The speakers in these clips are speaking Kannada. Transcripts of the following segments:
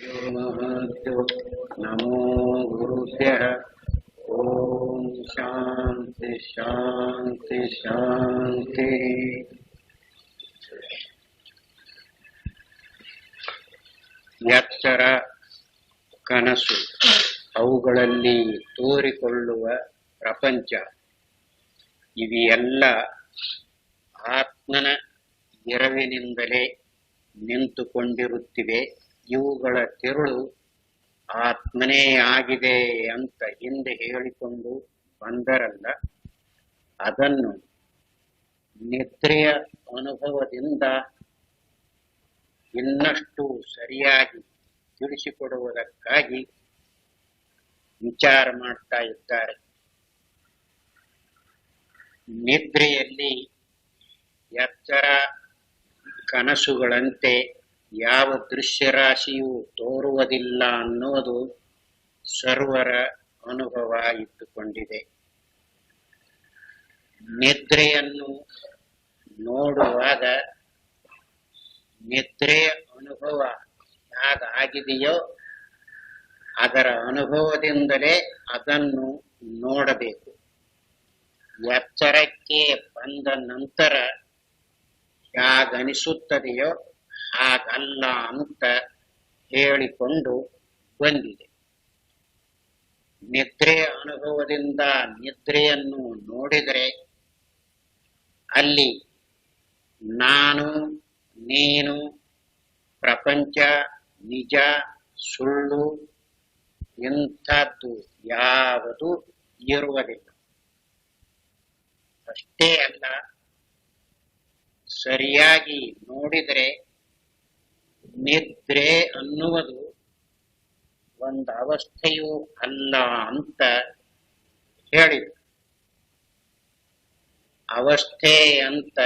महद्यो नमो गुरुभ्यः। ओम शांति शांति शांति। ಎಚ್ಚರ, ಕನಸು, ಅವುಗಳಲ್ಲಿ ತೋರಿಕೊಳ್ಳುವ ಪ್ರಪಂಚ ಇವೆಲ್ಲ ಆತ್ಮನ ಎರವಿನಿಂದಲೇ ನಿಂತುಕೊಂಡಿರುತ್ತಿವೆ. ಇವುಗಳ ತಿರುಳು ಆತ್ಮನೇ ಆಗಿದೆ ಅಂತ ಹಿಂದೆ ಹೇಳಿಕೊಂಡು ಬಂದರಲ್ಲ, ಅದನ್ನು ನಿದ್ರೆಯ ಅನುಭವದಿಂದ ಇನ್ನಷ್ಟು ಸರಿಯಾಗಿ ತಿಳಿಸಿಕೊಡುವುದಕ್ಕಾಗಿ ವಿಚಾರ ಮಾಡ್ತಾ ಇದ್ದಾರೆ. ನಿದ್ರೆಯಲ್ಲಿ ಎಚ್ಚರ, ಕನಸುಗಳಂತೆ ಯಾವ ದೃಶ್ಯರಾಶಿಯೂ ತೋರುವುದಿಲ್ಲ ಅನ್ನೋದು ಸರ್ವರ ಅನುಭವ ಇಟ್ಟುಕೊಂಡಿದೆ. ನಿದ್ರೆಯನ್ನು ನೋಡುವಾಗ ನಿದ್ರೆಯ ಅನುಭವ ಹೇಗಾಗಿದೆಯೋ ಅದರ ಅನುಭವದಿಂದಲೇ ಅದನ್ನು ನೋಡಬೇಕು. ಎಚ್ಚರಕ್ಕೆ ಬಂದ ನಂತರ ಹೇಗನಿಸುತ್ತದೆಯೋ ಹಾಗಲ್ಲ ಅಂತ ಹೇಳಿಕೊಂಡು ಬಂದಿದೆ. ನಿದ್ರೆಯ ಅನುಭವದಿಂದ ನಿದ್ರೆಯನ್ನು ನೋಡಿದರೆ ಅಲ್ಲಿ ನಾನು, ನೀನು, ಪ್ರಪಂಚ, ನಿಜ, ಸುಳ್ಳು ಇಂಥದ್ದು ಯಾವುದು ಇರುವುದಿಲ್ಲ. ಅಷ್ಟೇ ಅಲ್ಲ, ಸರಿಯಾಗಿ ನೋಡಿದರೆ ನಿದ್ರೆ ಅನ್ನುವುದು ಒಂದು ಅವಸ್ಥೆಯೂ ಅಲ್ಲ ಅಂತ ಹೇಳಿದ. ಅವಸ್ಥೆ ಅಂತ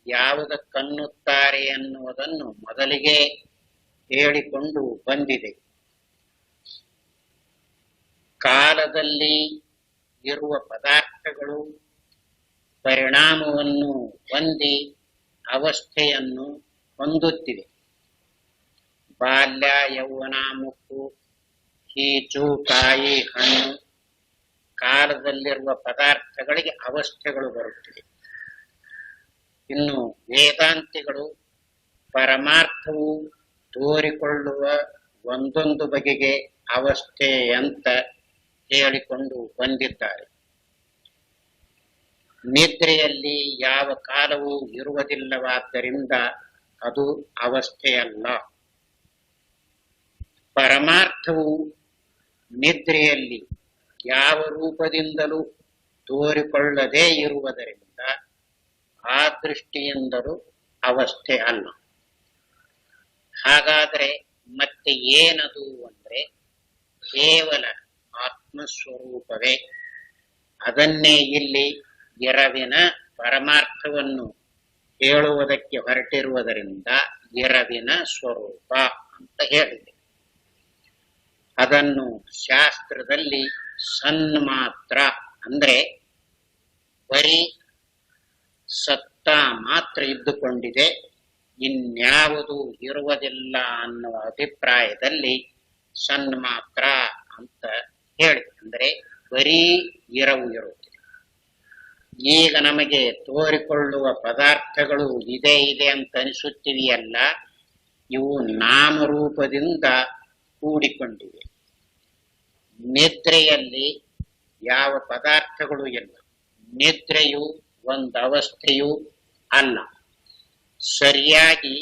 ಯಾವುದಕ್ಕನ್ನುತ್ತಾರೆ ಎನ್ನುವುದನ್ನು ಮೊದಲಿಗೆ ಹೇಳಿಕೊಂಡು ಬಂದಿದೆ. ಕಾಲದಲ್ಲಿ ಇರುವ ಪದಾರ್ಥಗಳು ಪರಿಣಾಮವನ್ನು ಹೊಂದಿ ಅವಸ್ಥೆಯನ್ನು ಹೊಂದುತ್ತಿವೆ. ಬಾಲ್ಯ, ಯೌವನ, ಮುಕ್ಕು, ಕೀಚು, ಕಾಯಿ, ಹಣ್ಣು ಕಾಲದಲ್ಲಿರುವ ಪದಾರ್ಥಗಳಿಗೆ ಅವಸ್ಥೆಗಳು ಬರುತ್ತಿವೆ. ಇನ್ನು ವೇದಾಂತಿಗಳು ಪರಮಾರ್ಥವು ತೋರಿಕೊಳ್ಳುವ ಒಂದೊಂದು ಬಗೆಗೆ ಅವಸ್ಥೆ ಅಂತ ಹೇಳಿಕೊಂಡು ಬಂದಿದ್ದಾರೆ. ನಿದ್ರೆಯಲ್ಲಿ ಯಾವ ಕಾಲವೂ ಇರುವುದಿಲ್ಲವಾದ್ದರಿಂದ ಅದು ಅವಸ್ಥೆಯಲ್ಲ. ಪರಮಾರ್ಥವು ನಿದ್ರೆಯಲ್ಲಿ ಯಾವ ರೂಪದಿಂದಲೂ ತೋರಿಕೊಳ್ಳದೇ ಇರುವುದರಿಂದ ಆ ದೃಷ್ಟಿಯಿಂದಲೂ ಅವಸ್ಥೆ ಅಲ್ಲ. ಹಾಗಾದರೆ ಮತ್ತೆ ಏನದು ಅಂದ್ರೆ ಕೇವಲ ಆತ್ಮಸ್ವರೂಪವೇ. ಅದನ್ನೇ ಇಲ್ಲಿ ಎರವಿನ ಪರಮಾರ್ಥವನ್ನು ಹೇಳುವುದಕ್ಕೆ ಹೊರಟಿರುವುದರಿಂದ ಎರವಿನ ಸ್ವರೂಪ ಅಂತ ಹೇಳಿದೆ. ಅದನ್ನು ಶಾಸ್ತ್ರದಲ್ಲಿ ಸನ್ಮಾತ್ರ ಅಂದ್ರೆ ಬರೀ ಸತ್ತ ಮಾತ್ರ ಇದ್ದುಕೊಂಡಿದೆ, ಇನ್ಯಾವುದು ಇರುವುದಿಲ್ಲ ಅನ್ನುವ ಅಭಿಪ್ರಾಯದಲ್ಲಿ ಸನ್ಮಾತ್ರ ಅಂತ ಹೇಳಿ, ಅಂದ್ರೆ ಬರೀ ಎರವು ಇರುತ್ತದೆ. ಈಗ ನಮಗೆ ತೋರಿಕೊಳ್ಳುವ ಪದಾರ್ಥಗಳು ಇದೆ ಅಂತ ಅನಿಸುತ್ತಿವೆಯಲ್ಲ, ಇವು ನಾಮರೂಪದಿಂದ ಕೂಡಿಕೊಂಡಿವೆ. ನಿದ್ರೆಯಲ್ಲಿ ಯಾವ ಪದಾರ್ಥಗಳು ಇಲ್ಲ. ನಿದ್ರೆಯು ಒಂದು ಅವಸ್ಥೆಯೂ ಅಲ್ಲ. ಸರಿಯಾಗಿ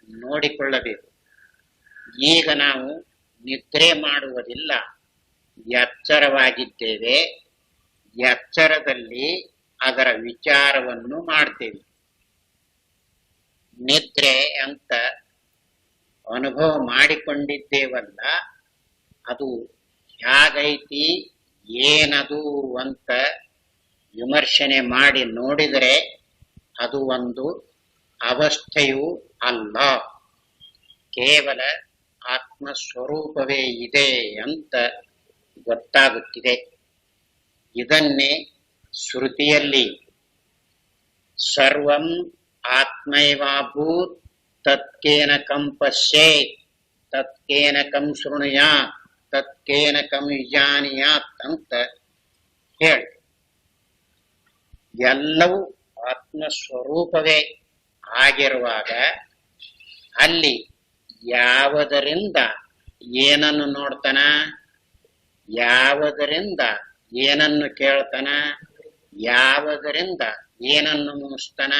ನೋಡಿಕೊಳ್ಳಬೇಕು. ಈಗ ನಾವು ನಿದ್ರೆ ಮಾಡುವುದಿಲ್ಲ, ಎಚ್ಚರವಾಗಿದ್ದೇವೆ. ಎಚ್ಚರದಲ್ಲಿ ಅದರ ವಿಚಾರವನ್ನು ಮಾಡ್ತೇವೆ. ನಿದ್ರೆ ಅಂತ ಅನುಭವ ಮಾಡಿಕೊಂಡಿದ್ದೇವಲ್ಲ, ಅದು ಹೇಗೈತಿ, ಏನದು ಅಂತ ವಿಮರ್ಶನೆ ಮಾಡಿ ನೋಡಿದರೆ ಅದು ಒಂದು ಅವಸ್ಥೆಯೂ ಅಲ್ಲ, ಕೇವಲ ಆತ್ಮಸ್ವರೂಪವೇ ಇದೆ ಅಂತ ಗೊತ್ತಾಗುತ್ತಿದೆ. ಇದನ್ನೇ ಶ್ರುತಿಯಲ್ಲಿ ಸರ್ವಂ ಆತ್ಮೈವಾಭೂತ್ ತತ್ಕೇನ ಕಂಪಶ್ಯೇತ್ ತತ್ಕೇನ ಕಂ ಶೃಣುಯಾತ್ ತತ್ಕೇನ ಕಂ ವಿಜಾನೀಯಾತ್ ಅಂತ ಹೇಳಿ ಎಲ್ಲವೂ ಆತ್ಮಸ್ವರೂಪವೇ ಆಗಿರುವಾಗ ಅಲ್ಲಿ ಯಾವುದರಿಂದ ಏನನ್ನು ನೋಡ್ತಾನ, ಯಾವುದರಿಂದ ಏನನ್ನು ಕೇಳ್ತಾನ, ಯಾವುದರಿಂದ ಏನನ್ನು ಮುಗಿಸ್ತಾನ,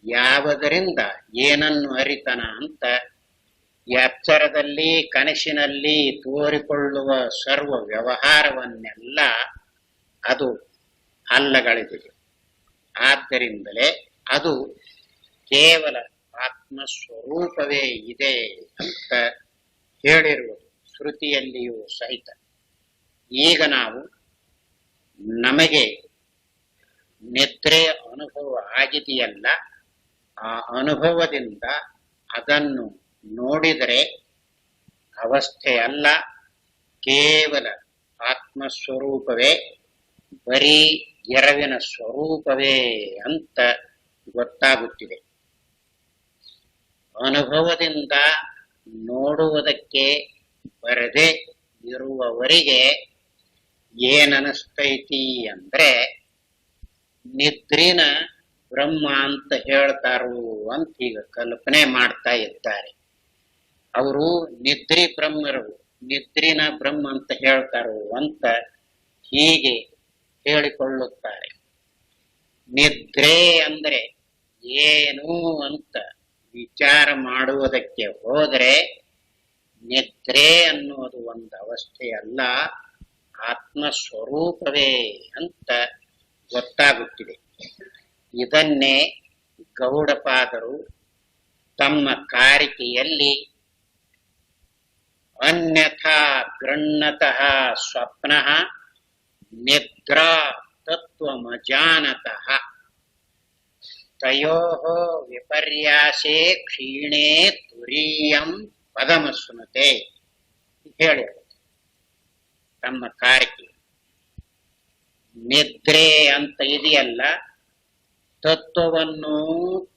ಯಾವುದರಿಂದ ಏನನ್ನು ಅರಿತಾನ ಅಂತ ಎಚ್ಚರದಲ್ಲಿ ಕನಸಿನಲ್ಲಿ ತೋರಿಕೊಳ್ಳುವ ಸರ್ವ ವ್ಯವಹಾರವನ್ನೆಲ್ಲ ಅದು ಅಲ್ಲಗಳೆದಿದೆ. ಆದ್ದರಿಂದಲೇ ಅದು ಕೇವಲ ಆತ್ಮಸ್ವರೂಪವೇ ಇದೆ ಅಂತ ಹೇಳಿರುವುದು ಶ್ರುತಿಯಲ್ಲಿಯೂ ಸಹಿತ. ಈಗ ನಾವು ನಮಗೆ ನಿದ್ರೆ ಅನುಭವ ಆಗಿದೆಯಲ್ಲ, ಆ ಅನುಭವದಿಂದ ಅದನ್ನು ನೋಡಿದರೆ ಅವಸ್ಥೆಯಲ್ಲ, ಕೇವಲ ಆತ್ಮಸ್ವರೂಪವೇ, ಬರೀ ಎರವಿನ ಸ್ವರೂಪವೇ ಅಂತ ಗೊತ್ತಾಗುತ್ತಿದೆ. ಅನುಭವದಿಂದ ನೋಡುವುದಕ್ಕೆ ಬರದೆ ಇರುವವರಿಗೆ ಏನನಿಸ್ತೈತಿ ಅಂದ್ರೆ ನಿದ್ರಿನ ಬ್ರಹ್ಮ ಅಂತ ಹೇಳ್ತಾರು ಅಂತ ಈಗ ಕಲ್ಪನೆ ಮಾಡ್ತಾ ಇದ್ದಾರೆ. ಅವರು ನಿದ್ರಿ ಬ್ರಹ್ಮರು, ನಿದ್ರಿನ ಬ್ರಹ್ಮ ಅಂತ ಹೇಳ್ತಾರು ಅಂತ ಹೀಗೆ ಹೇಳಿಕೊಳ್ಳುತ್ತಾರೆ. ನಿದ್ರೆ ಅಂದ್ರೆ ಏನು ಅಂತ ವಿಚಾರ ಮಾಡುವುದಕ್ಕೆ ಹೋದರೆ ನಿದ್ರೆ ಅನ್ನುವುದು ಒಂದು ಅವಸ್ಥೆಯಲ್ಲ, ಆತ್ಮಸ್ವರೂಪವೇ ಅಂತ ಗೊತ್ತಾಗುತ್ತಿದೆ. ಇದನ್ನೇ ಗೌಡಪಾದರು ತಮ್ಮ ಕಾರಿಕೆಯಲ್ಲಿ ಅನ್ಯಥಾ ಗೃಹ್ಣತಃ ಸ್ವಪ್ನಃ ನಿದ್ರಾ ತತ್ವಮಜಾನತಃ ತಯೋಃ ವಿಪರ್ಯಾಸೇ ಕ್ಷೀಣೇ ತುರೀಯಂ ಪದಮಸ್ನುತೆ ಹೇಳಿದರು ತಮ್ಮ ಕಾರಿಕೆ. ನಿದ್ರೆ ಅಂತ ಇದೆಯಲ್ಲ, ತತ್ವವನ್ನು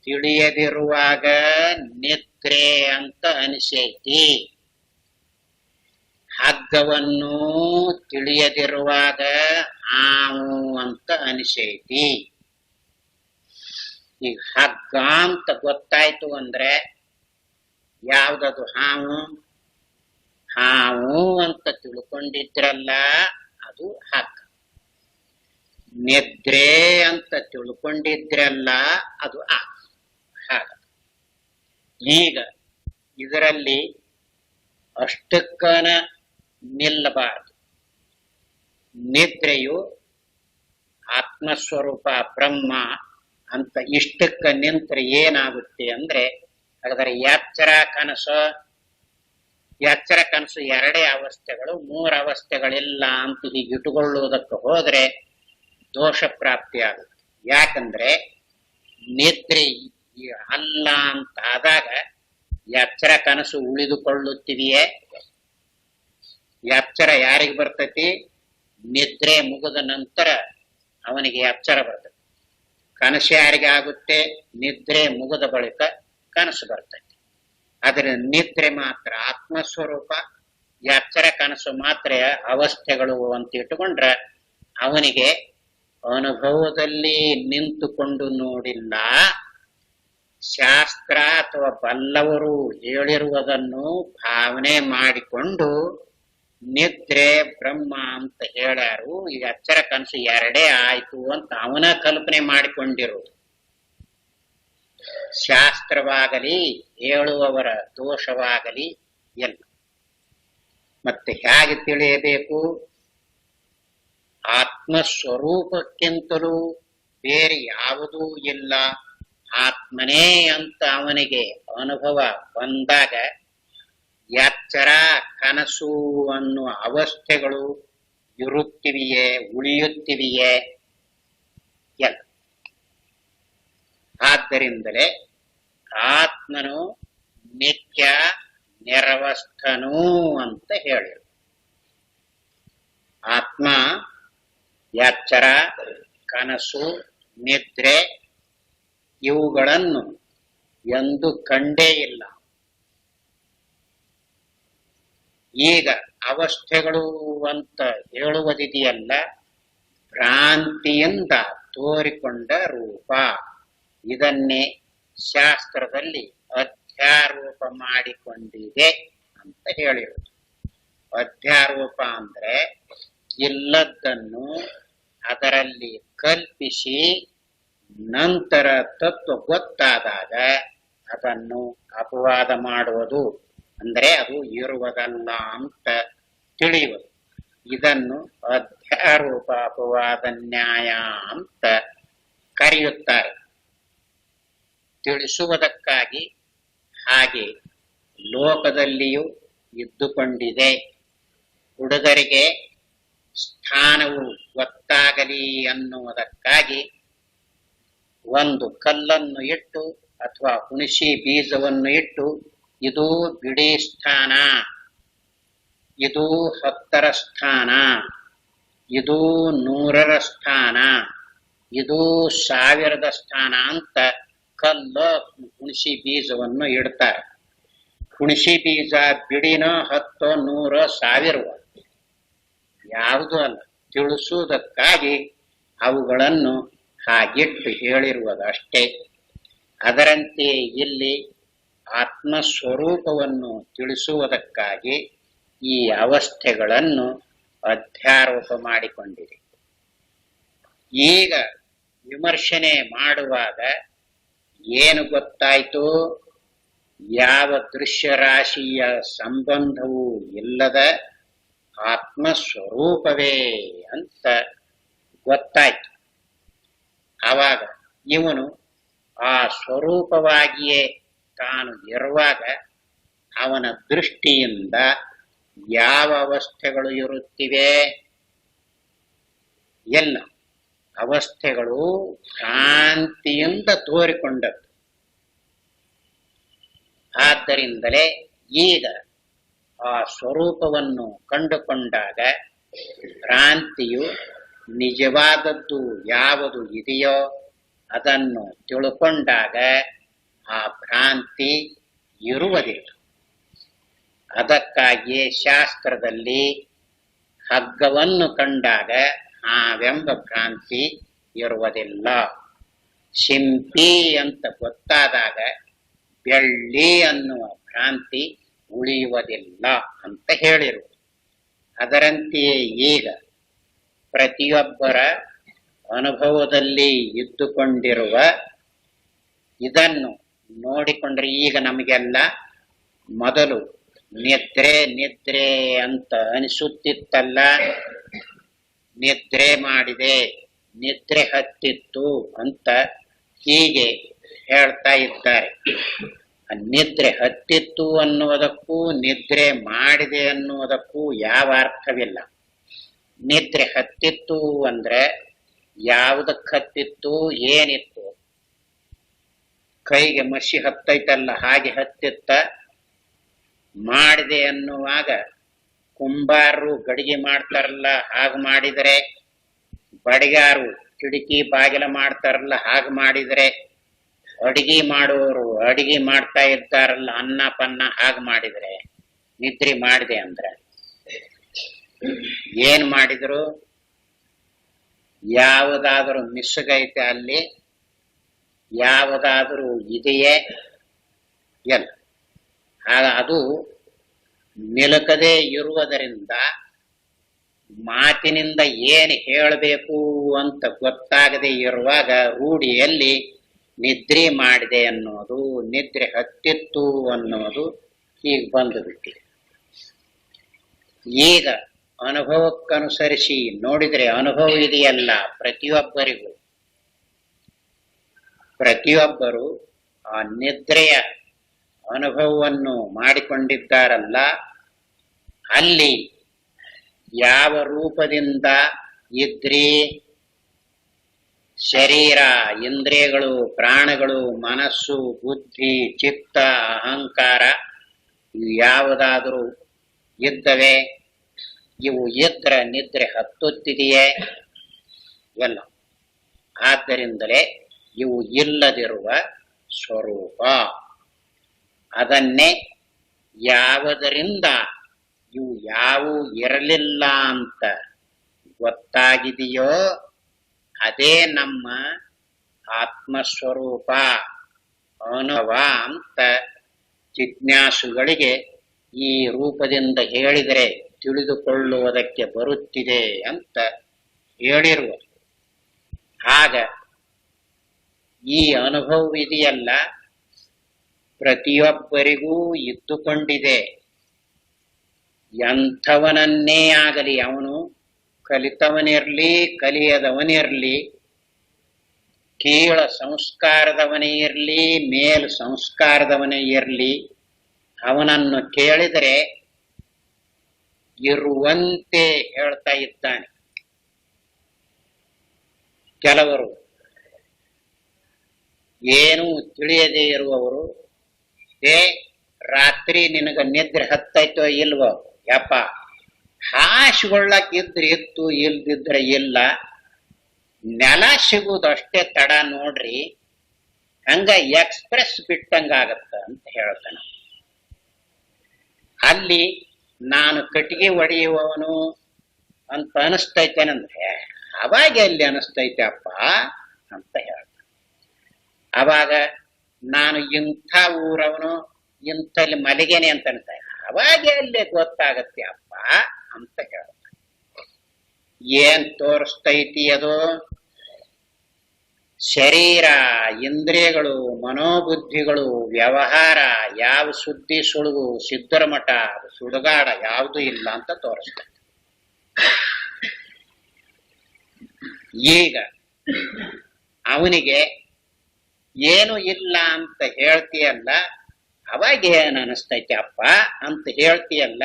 ತಿಳಿಯದಿರುವಾಗ ನಿದ್ರೆ ಅಂತ ಅನಿಸೈತಿ, ಹಗ್ಗವನ್ನು ತಿಳಿಯದಿರುವಾಗ ಹಾವು ಅಂತ ಅನಿಸೈತಿ. ಈಗ ಹಗ್ಗ ಅಂತ ಗೊತ್ತಾಯ್ತು ಅಂದ್ರೆ ಯಾವ್ದದು ಹಾವು? ಹಾವು ಅಂತ ತಿಳ್ಕೊಂಡಿದ್ರಲ್ಲ ಅದು ಹಗ್ಗ. ನಿದ್ರೆ ಅಂತ ತಿಳ್ಕೊಂಡಿದ್ರಲ್ಲ ಅದು ಹಾಗ. ಈಗ ಇದರಲ್ಲಿ ಅಷ್ಟಕ್ಕನ ನಿಲ್ಲಬಾರದು. ನಿದ್ರೆಯು ಆತ್ಮಸ್ವರೂಪ ಬ್ರಹ್ಮ ಅಂತ ಇಷ್ಟಕ್ಕ ನಿಂತ್ರೆ ಏನಾಗುತ್ತೆ ಅಂದ್ರೆ ಹಾಗಾದ್ರೆ ಎಚ್ಚರ ಕನಸು ಎರಡೇ ಅವಸ್ಥೆಗಳು, ಮೂರು ಅವಸ್ಥೆಗಳಿಲ್ಲ ಅಂತ ಹೀಗೆ ಇಟ್ಟುಕೊಳ್ಳುವುದಕ್ಕೆ ಹೋದ್ರೆ ದೋಷ ಪ್ರಾಪ್ತಿ ಆಗುತ್ತೆ. ಯಾಕಂದ್ರೆ ನಿದ್ರೆ ಅಲ್ಲ ಅಂತ ಆದಾಗ ಎಚ್ಚರ ಕನಸು ಉಳಿದುಕೊಳ್ಳುತ್ತಿದೆಯೇ? ಎಚ್ಚರ ಯಾರಿಗೆ ಬರ್ತೈತಿ? ನಿದ್ರೆ ಮುಗಿದ ನಂತರ ಅವನಿಗೆ ಎಚ್ಚರ ಬರ್ತೈತಿ. ಕನಸು ಯಾರಿಗೆ ಆಗುತ್ತೆ? ನಿದ್ರೆ ಮುಗಿದ ಬಳಿಕ ಕನಸು ಬರ್ತೈತಿ. ಆದ್ರೆ ನಿದ್ರೆ ಮಾತ್ರ ಆತ್ಮಸ್ವರೂಪ, ಎಚ್ಚರ ಕನಸು ಮಾತ್ರ ಅವಸ್ಥೆಗಳು ಅಂತ ಇಟ್ಟುಕೊಂಡ್ರೆ ಅವನಿಗೆ ಅನುಭವದಲ್ಲಿ ನಿಂತುಕೊಂಡು ನೋಡಿಲ್ಲ, ಶಾಸ್ತ್ರ ಅಥವಾ ಬಲ್ಲವರು ಹೇಳಿರುವುದನ್ನು ಭಾವನೆ ಮಾಡಿಕೊಂಡು ನಿದ್ರೆ ಬ್ರಹ್ಮ ಅಂತ ಹೇಳ್ಯಾರು, ಈಗ ಎಚ್ಚರ ಕನಸು ಎರಡೇ ಆಯ್ತು ಅಂತ ಅವನ ಕಲ್ಪನೆ ಮಾಡಿಕೊಂಡಿರುವುದು. ಶಾಸ್ತ್ರವಾಗಲಿ ಹೇಳುವವರ ದೋಷವಾಗಲಿ ಎಲ್ಲ. ಮತ್ತೆ ಹೇಗೆ ತಿಳಿಯಬೇಕು? ಆತ್ಮಸ್ವರೂಪಕ್ಕಿಂತಲೂ ಬೇರೆ ಯಾವುದೂ ಇಲ್ಲ, ಆತ್ಮನೇ ಅಂತ ಅವನಿಗೆ ಅನುಭವ ಬಂದಾಗ ಎಚ್ಚರ ಕನಸು ಅನ್ನುವ ಅವಸ್ಥೆಗಳು ಇರುತ್ತಿವೆಯೇ, ಉಳಿಯುತ್ತಿವೆಯೇ? ಎಲ್ಲ. ಆದ್ದರಿಂದಲೇ ಆತ್ಮನು ನಿತ್ಯ ನಿರವಸ್ಥನು ಅಂತ ಹೇಳಿರು. ಆತ್ಮ ಎಚ್ಚರ ಕನಸು ನಿದ್ರೆ ಇವುಗಳನ್ನು ಎಂದು ಕಂಡೇ ಇಲ್ಲ. ಈಗ ಅವಸ್ಥೆಗಳು ಅಂತ ಹೇಳುವುದಿದೆಯಲ್ಲ, ಭ್ರಾಂತಿಯಿಂದ ತೋರಿಕೊಂಡ ರೂಪ, ಇದನ್ನೇ ಶಾಸ್ತ್ರದಲ್ಲಿ ಅಧ್ಯಾರೋಪ ಮಾಡಿಕೊಂಡಿದೆ ಅಂತ ಹೇಳಿರುವುದು. ಅಧ್ಯಾರೋಪ ಅಂದ್ರೆ ಇಲ್ಲದ್ದನ್ನು ಅದರಲ್ಲಿ ಕಲ್ಪಿಸಿ ನಂತರ ತತ್ವ ಗೊತ್ತಾದಾಗ ಅದನ್ನು ಅಪವಾದ ಮಾಡುವುದು, ಅಂದ್ರೆ ಅದು ಇರುವುದಲ್ಲ ಅಂತ ತಿಳಿಯುವುದು. ಇದನ್ನು ಅಧ್ಯಾರೋಪ ಅಪವಾದ ನ್ಯಾಯ ಅಂತ ಕರೆಯುತ್ತಾರೆ. ತಿಳಿಸುವುದಕ್ಕಾಗಿ ಹಾಗೆ ಲೋಕದಲ್ಲಿಯೂ ಇದ್ದುಕೊಂಡಿದೆ. ಹುಡುಗರಿಗೆ ಸ್ಥಾನವು ಗೊತ್ತಾಗಲಿ ಅನ್ನುವುದಕ್ಕಾಗಿ ಒಂದು ಕಲ್ಲನ್ನು ಇಟ್ಟು ಅಥವಾ ಹುಣಸಿ ಬೀಜವನ್ನು ಇಟ್ಟು ಇದು ಬಿಡಿ ಸ್ಥಾನ, ಇದು 10ರ ಸ್ಥಾನ, ಇದು 100ರ ಸ್ಥಾನ, ಇದು 1000ದ ಸ್ಥಾನ ಅಂತ ಕಲ್ಲು ಹುಣಸಿ ಬೀಜವನ್ನು ಇಡ್ತಾರೆ. ಹುಣಸಿ ಬೀಜ ಬಿಡಿನ 10, 100, 1000 ಯಾವುದೂ ಅಲ್ಲ. ತಿಳಿಸುವುದಕ್ಕಾಗಿ ಅವುಗಳನ್ನು ಹಾಗಿಟ್ಟು ಹೇಳಿರುವುದಷ್ಟೇ. ಅದರಂತೆ ಇಲ್ಲಿ ಆತ್ಮಸ್ವರೂಪವನ್ನು ತಿಳಿಸುವುದಕ್ಕಾಗಿ ಈ ಅವಸ್ಥೆಗಳನ್ನು ಅಧ್ಯಾರೋಪ ಮಾಡಿಕೊಂಡಿದೆ. ಈಗ ವಿಮರ್ಶನೆ ಮಾಡುವಾಗ ಏನು ಗೊತ್ತಾಯಿತು? ಯಾವ ದೃಶ್ಯರಾಶಿಯ ಸಂಬಂಧವೂ ಇಲ್ಲದ ಆತ್ಮಸ್ವರೂಪವೇ ಅಂತ ಗೊತ್ತಾಯ್ತು. ಆವಾಗ ಇವನು ಆ ಸ್ವರೂಪವಾಗಿಯೇ ತಾನು ಇರುವಾಗ ಅವನ ದೃಷ್ಟಿಯಿಂದ ಯಾವ ಅವಸ್ಥೆಗಳು ಇರುತ್ತಿವೆ? ಎಲ್ಲ ಅವಸ್ಥೆಗಳು ಭ್ರಾಂತಿಯಿಂದ ತೋರಿಕೊಂಡದ್ದು. ಆದ್ದರಿಂದಲೇ ಈಗ ಆ ಸ್ವರೂಪವನ್ನು ಕಂಡುಕೊಂಡಾಗ ಭ್ರಾಂತಿಯು ನಿಜವಾದದ್ದು ಯಾವುದು ಇದೆಯೋ ಅದನ್ನು ತಿಳ್ಕೊಂಡಾಗ ಆ ಭ್ರಾಂತಿ ಇರುವುದಿಲ್ಲ. ಅದಕ್ಕಾಗಿಯೇ ಶಾಸ್ತ್ರದಲ್ಲಿ ಹಗ್ಗವನ್ನು ಕಂಡಾಗ ಹಾವೆಂಬ ಭ್ರಾಂತಿ ಇರುವುದಿಲ್ಲ, ಶಿಂಪಿ ಅಂತ ಗೊತ್ತಾದಾಗ ಬೆಳ್ಳಿ ಅನ್ನುವ ಭ್ರಾಂತಿ ಉಳಿಯುವುದಿಲ್ಲ ಅಂತ ಹೇಳಿರುವುದು. ಅದರಂತೆಯೇ ಈಗ ಪ್ರತಿಯೊಬ್ಬರ ಅನುಭವದಲ್ಲಿ ಇದ್ದುಕೊಂಡಿರುವ ಇದನ್ನು ನೋಡಿಕೊಂಡ್ರೆ ಈಗ ನಮಗೆಲ್ಲ ಮೊದಲು ನಿದ್ರೆ ನಿದ್ರೆ ಅಂತ ಅನಿಸುತ್ತಿತ್ತಲ್ಲ, ನಿದ್ರೆ ಮಾಡಿದೆ, ನಿದ್ರೆ ಹತ್ತಿತ್ತು ಅಂತ ಹೀಗೆ ಹೇಳ್ತಾ ಇದ್ದಾರೆ. ನಿದ್ರೆ ಹತ್ತಿತ್ತು ಅನ್ನುವುದಕ್ಕೂ ನಿದ್ರೆ ಮಾಡಿದೆ ಅನ್ನುವುದಕ್ಕೂ ಯಾವ ಅರ್ಥವಿಲ್ಲ. ನಿದ್ರೆ ಹತ್ತಿತ್ತು ಅಂದ್ರೆ ಯಾವುದಕ್ಕೆ ಹತ್ತಿತ್ತು, ಏನಿತ್ತು? ಕೈಗೆ ಮಸಿ ಹತ್ತೈತಲ್ಲ ಹಾಗೆ ಹತ್ತಿತ್ತ. ಮಾಡಿದೆ ಅನ್ನುವಾಗ ಕುಂಬಾರರು ಗಡಿಗೆ ಮಾಡ್ತಾರಲ್ಲ ಹಾಗೆ ಮಾಡಿದರೆ, ಬಡಿಗಾರು ಕಿಟಕಿ ಬಾಗಿಲ ಮಾಡ್ತಾರಲ್ಲ ಹಾಗೆ ಮಾಡಿದರೆ, ಅಡಿಗೆ ಮಾಡುವವರು ಅಡಿಗೆ ಮಾಡ್ತಾ ಇರ್ತಾರಲ್ಲ ಅನ್ನ ಪನ್ನ ಹಾಗೆ ಮಾಡಿದರೆ ನಿದ್ರೆ ಮಾಡಿದೆ ಅಂದ್ರೆ ಏನ್ ಮಾಡಿದ್ರು? ಯಾವುದಾದರೂ ಮಿಸ್ಗೈತೆ ಅಲ್ಲಿ? ಯಾವುದಾದರೂ ಇದೆಯೇ? ಎಲ್ಲ ಆಗ ಅದು ನಿಲುಕದೇ ಇರುವುದರಿಂದ ಮಾತಿನಿಂದ ಏನು ಹೇಳಬೇಕು ಅಂತ ಗೊತ್ತಾಗದೆ ಇರುವಾಗ ರೂಢಿಯಲ್ಲಿ ನಿದ್ರೆ ಮಾಡಿದೆ ಅನ್ನೋದು, ನಿದ್ರೆ ಹತ್ತಿತ್ತು ಅನ್ನೋದು ಹೀಗೆ ಬಂದು ಬಿಟ್ಟಿದೆ. ಈಗ ಅನುಭವಕ್ಕನುಸರಿಸಿ ನೋಡಿದರೆ ಅನುಭವ ಇದೆಯಲ್ಲ ಪ್ರತಿಯೊಬ್ಬರಿಗೂ, ಪ್ರತಿಯೊಬ್ಬರು ಆ ನಿದ್ರೆಯ ಅನುಭವವನ್ನು ಮಾಡಿಕೊಂಡಿದ್ದಾರಲ್ಲ, ಅಲ್ಲಿ ಯಾವ ರೂಪದಿಂದ ಇದ್ರಿ? ಶರೀರ, ಇಂದ್ರಿಯಗಳು, ಪ್ರಾಣಗಳು, ಮನಸ್ಸು, ಬುದ್ಧಿ, ಚಿತ್ತ, ಅಹಂಕಾರ ಯಾವುದಾದರೂ ಇದ್ದವೆ? ಇವು ಇದ್ರ ನಿದ್ರೆ ಹತ್ತುತ್ತಿದೆಯೇ? ಎಲ್ಲ. ಆದ್ದರಿಂದಲೇ ಇವು ಇಲ್ಲದಿರುವ ಸ್ವರೂಪ. ಅದನ್ನೇ ಯಾವುದರಿಂದ ಇವು ಯಾವು ಇರಲಿಲ್ಲ ಅಂತ ಗೊತ್ತಾಗಿದೆಯೋ ಅದೇ ನಮ್ಮ ಆತ್ಮಸ್ವರೂಪ ಅನುಭವ ಅಂತ ಜಿಜ್ಞಾಸುಗಳಿಗೆ ಈ ರೂಪದಿಂದ ಹೇಳಿದರೆ ತಿಳಿದುಕೊಳ್ಳುವುದಕ್ಕೆ ಬರುತ್ತಿದೆ ಅಂತ ಹೇಳಿರುವುದು. ಆಗ ಈ ಅನುಭವವಿದೆಯಲ್ಲ ಪ್ರತಿಯೊಬ್ಬರಿಗೂ ಇದ್ದುಕೊಂಡಿದೆ. ಎಂಥವನನ್ನೇ ಆಗಲಿ, ಅವನು ಕಲಿತವನಿರ್ಲಿ ಕಲಿಯದವನಿರ್ಲಿ, ಕೀಳ ಸಂಸ್ಕಾರದವನೇ ಇರಲಿ ಮೇಲು ಸಂಸ್ಕಾರದವನೇ ಇರಲಿ, ಅವನನ್ನು ಕೇಳಿದರೆ ಇರುವಂತೆ ಹೇಳ್ತಾ ಇದ್ದಾನೆ. ಕೆಲವರು ಏನೂ ತಿಳಿಯದೇ ಇರುವವರು, ರಾತ್ರಿ ನಿನಗ ನಿದ್ರೆ ಹತ್ತೈತೋ ಇಲ್ವೋ, ಯಪ್ಪ ಹಾಸಿಗೊಳ್ಳಕ್ಕಿದ್ರೆ ಇತ್ತು, ಇಲ್ದಿದ್ರೆ ಇಲ್ಲ, ನೆಲ ಸಿಗುವುದಷ್ಟೇ ತಡ ನೋಡ್ರಿ, ಹಂಗ ಎಕ್ಸ್ಪ್ರೆಸ್ ಬಿಟ್ಟಂಗಾಗತ್ತ ಅಂತ ಹೇಳ್ತಾನ. ಅಲ್ಲಿ ನಾನು ಕಟ್ಟಿಗೆ ಒಡೆಯುವವನು ಅಂತ ಅನಿಸ್ತೈತೇನಂದ್ರೆ ಅವಾಗ ಎಲ್ಲಿ ಅನಿಸ್ತೈತೆ ಅಪ್ಪ ಅಂತ ಹೇಳ್ತಾನೆ. ಅವಾಗ ನಾನು ಇಂಥ ಊರವನು ಇಂಥಲ್ಲಿ ಮಲಗೇನೆ ಅಂತ ಅನ್ಸ್ತಾನೆ, ಅವಾಗ ಎಲ್ಲಿ ಗೊತ್ತಾಗತ್ತೆ ಅಪ್ಪ ಅಂತ ಹೇಳ್ತಾನೆ. ಏನ್ ತೋರಿಸ್ತೈತಿ ಅದು? ಶರೀರ, ಇಂದ್ರಿಯಗಳು, ಮನೋಬುದ್ಧಿಗಳು, ವ್ಯವಹಾರ, ಯಾವ ಸುದ್ದಿ ಸುಳುಗು ಸಿದ್ಧರ ಮಠ ಸುಡುಗಾಡ ಯಾವುದು ಇಲ್ಲ ಅಂತ ತೋರಿಸ್ತೈತಿ. ಈಗ ಅವನಿಗೆ ಏನು ಇಲ್ಲ ಅಂತ ಹೇಳ್ತೀಯಲ್ಲ, ಅವಾಗ ಏನ್ ಅನಿಸ್ತೈತಿ ಅಪ್ಪ ಅಂತ ಹೇಳ್ತೀಯಲ್ಲ,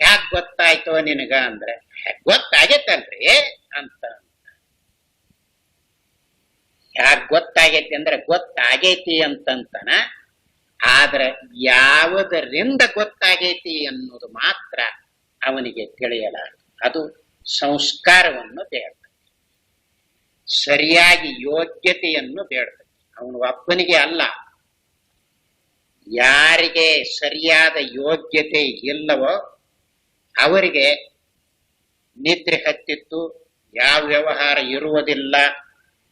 ಹ್ಯಾಕ್ ಗೊತ್ತಾಯ್ತೋ ನಿನಗ ಅಂದ್ರೆ ಗೊತ್ತಾಗೈತಲ್ರಿ ಅಂತ. ಹ್ಯಾಕ್ ಗೊತ್ತಾಗೈತಿ ಅಂದ್ರೆ ಗೊತ್ತಾಗೈತಿ ಅಂತಂತಾನ. ಆದ್ರೆ ಯಾವುದರಿಂದ ಗೊತ್ತಾಗೈತಿ ಅನ್ನೋದು ಮಾತ್ರ ಅವನಿಗೆ ತಿಳಿಯಲಾರದು. ಅದು ಸಂಸ್ಕಾರವನ್ನು ಬೇಡ್ತದೆ, ಸರಿಯಾಗಿ ಯೋಗ್ಯತೆಯನ್ನು ಬೇಡ್ತದೆ. ಅವನು ಒಬ್ಬನಿಗೆ ಅಲ್ಲ, ಯಾರಿಗೆ ಸರಿಯಾದ ಯೋಗ್ಯತೆ ಇಲ್ಲವೋ ಅವರಿಗೆ ನಿದ್ರೆ ಹತ್ತಿತ್ತು, ಯಾವ ವ್ಯವಹಾರ ಇರುವುದಿಲ್ಲ,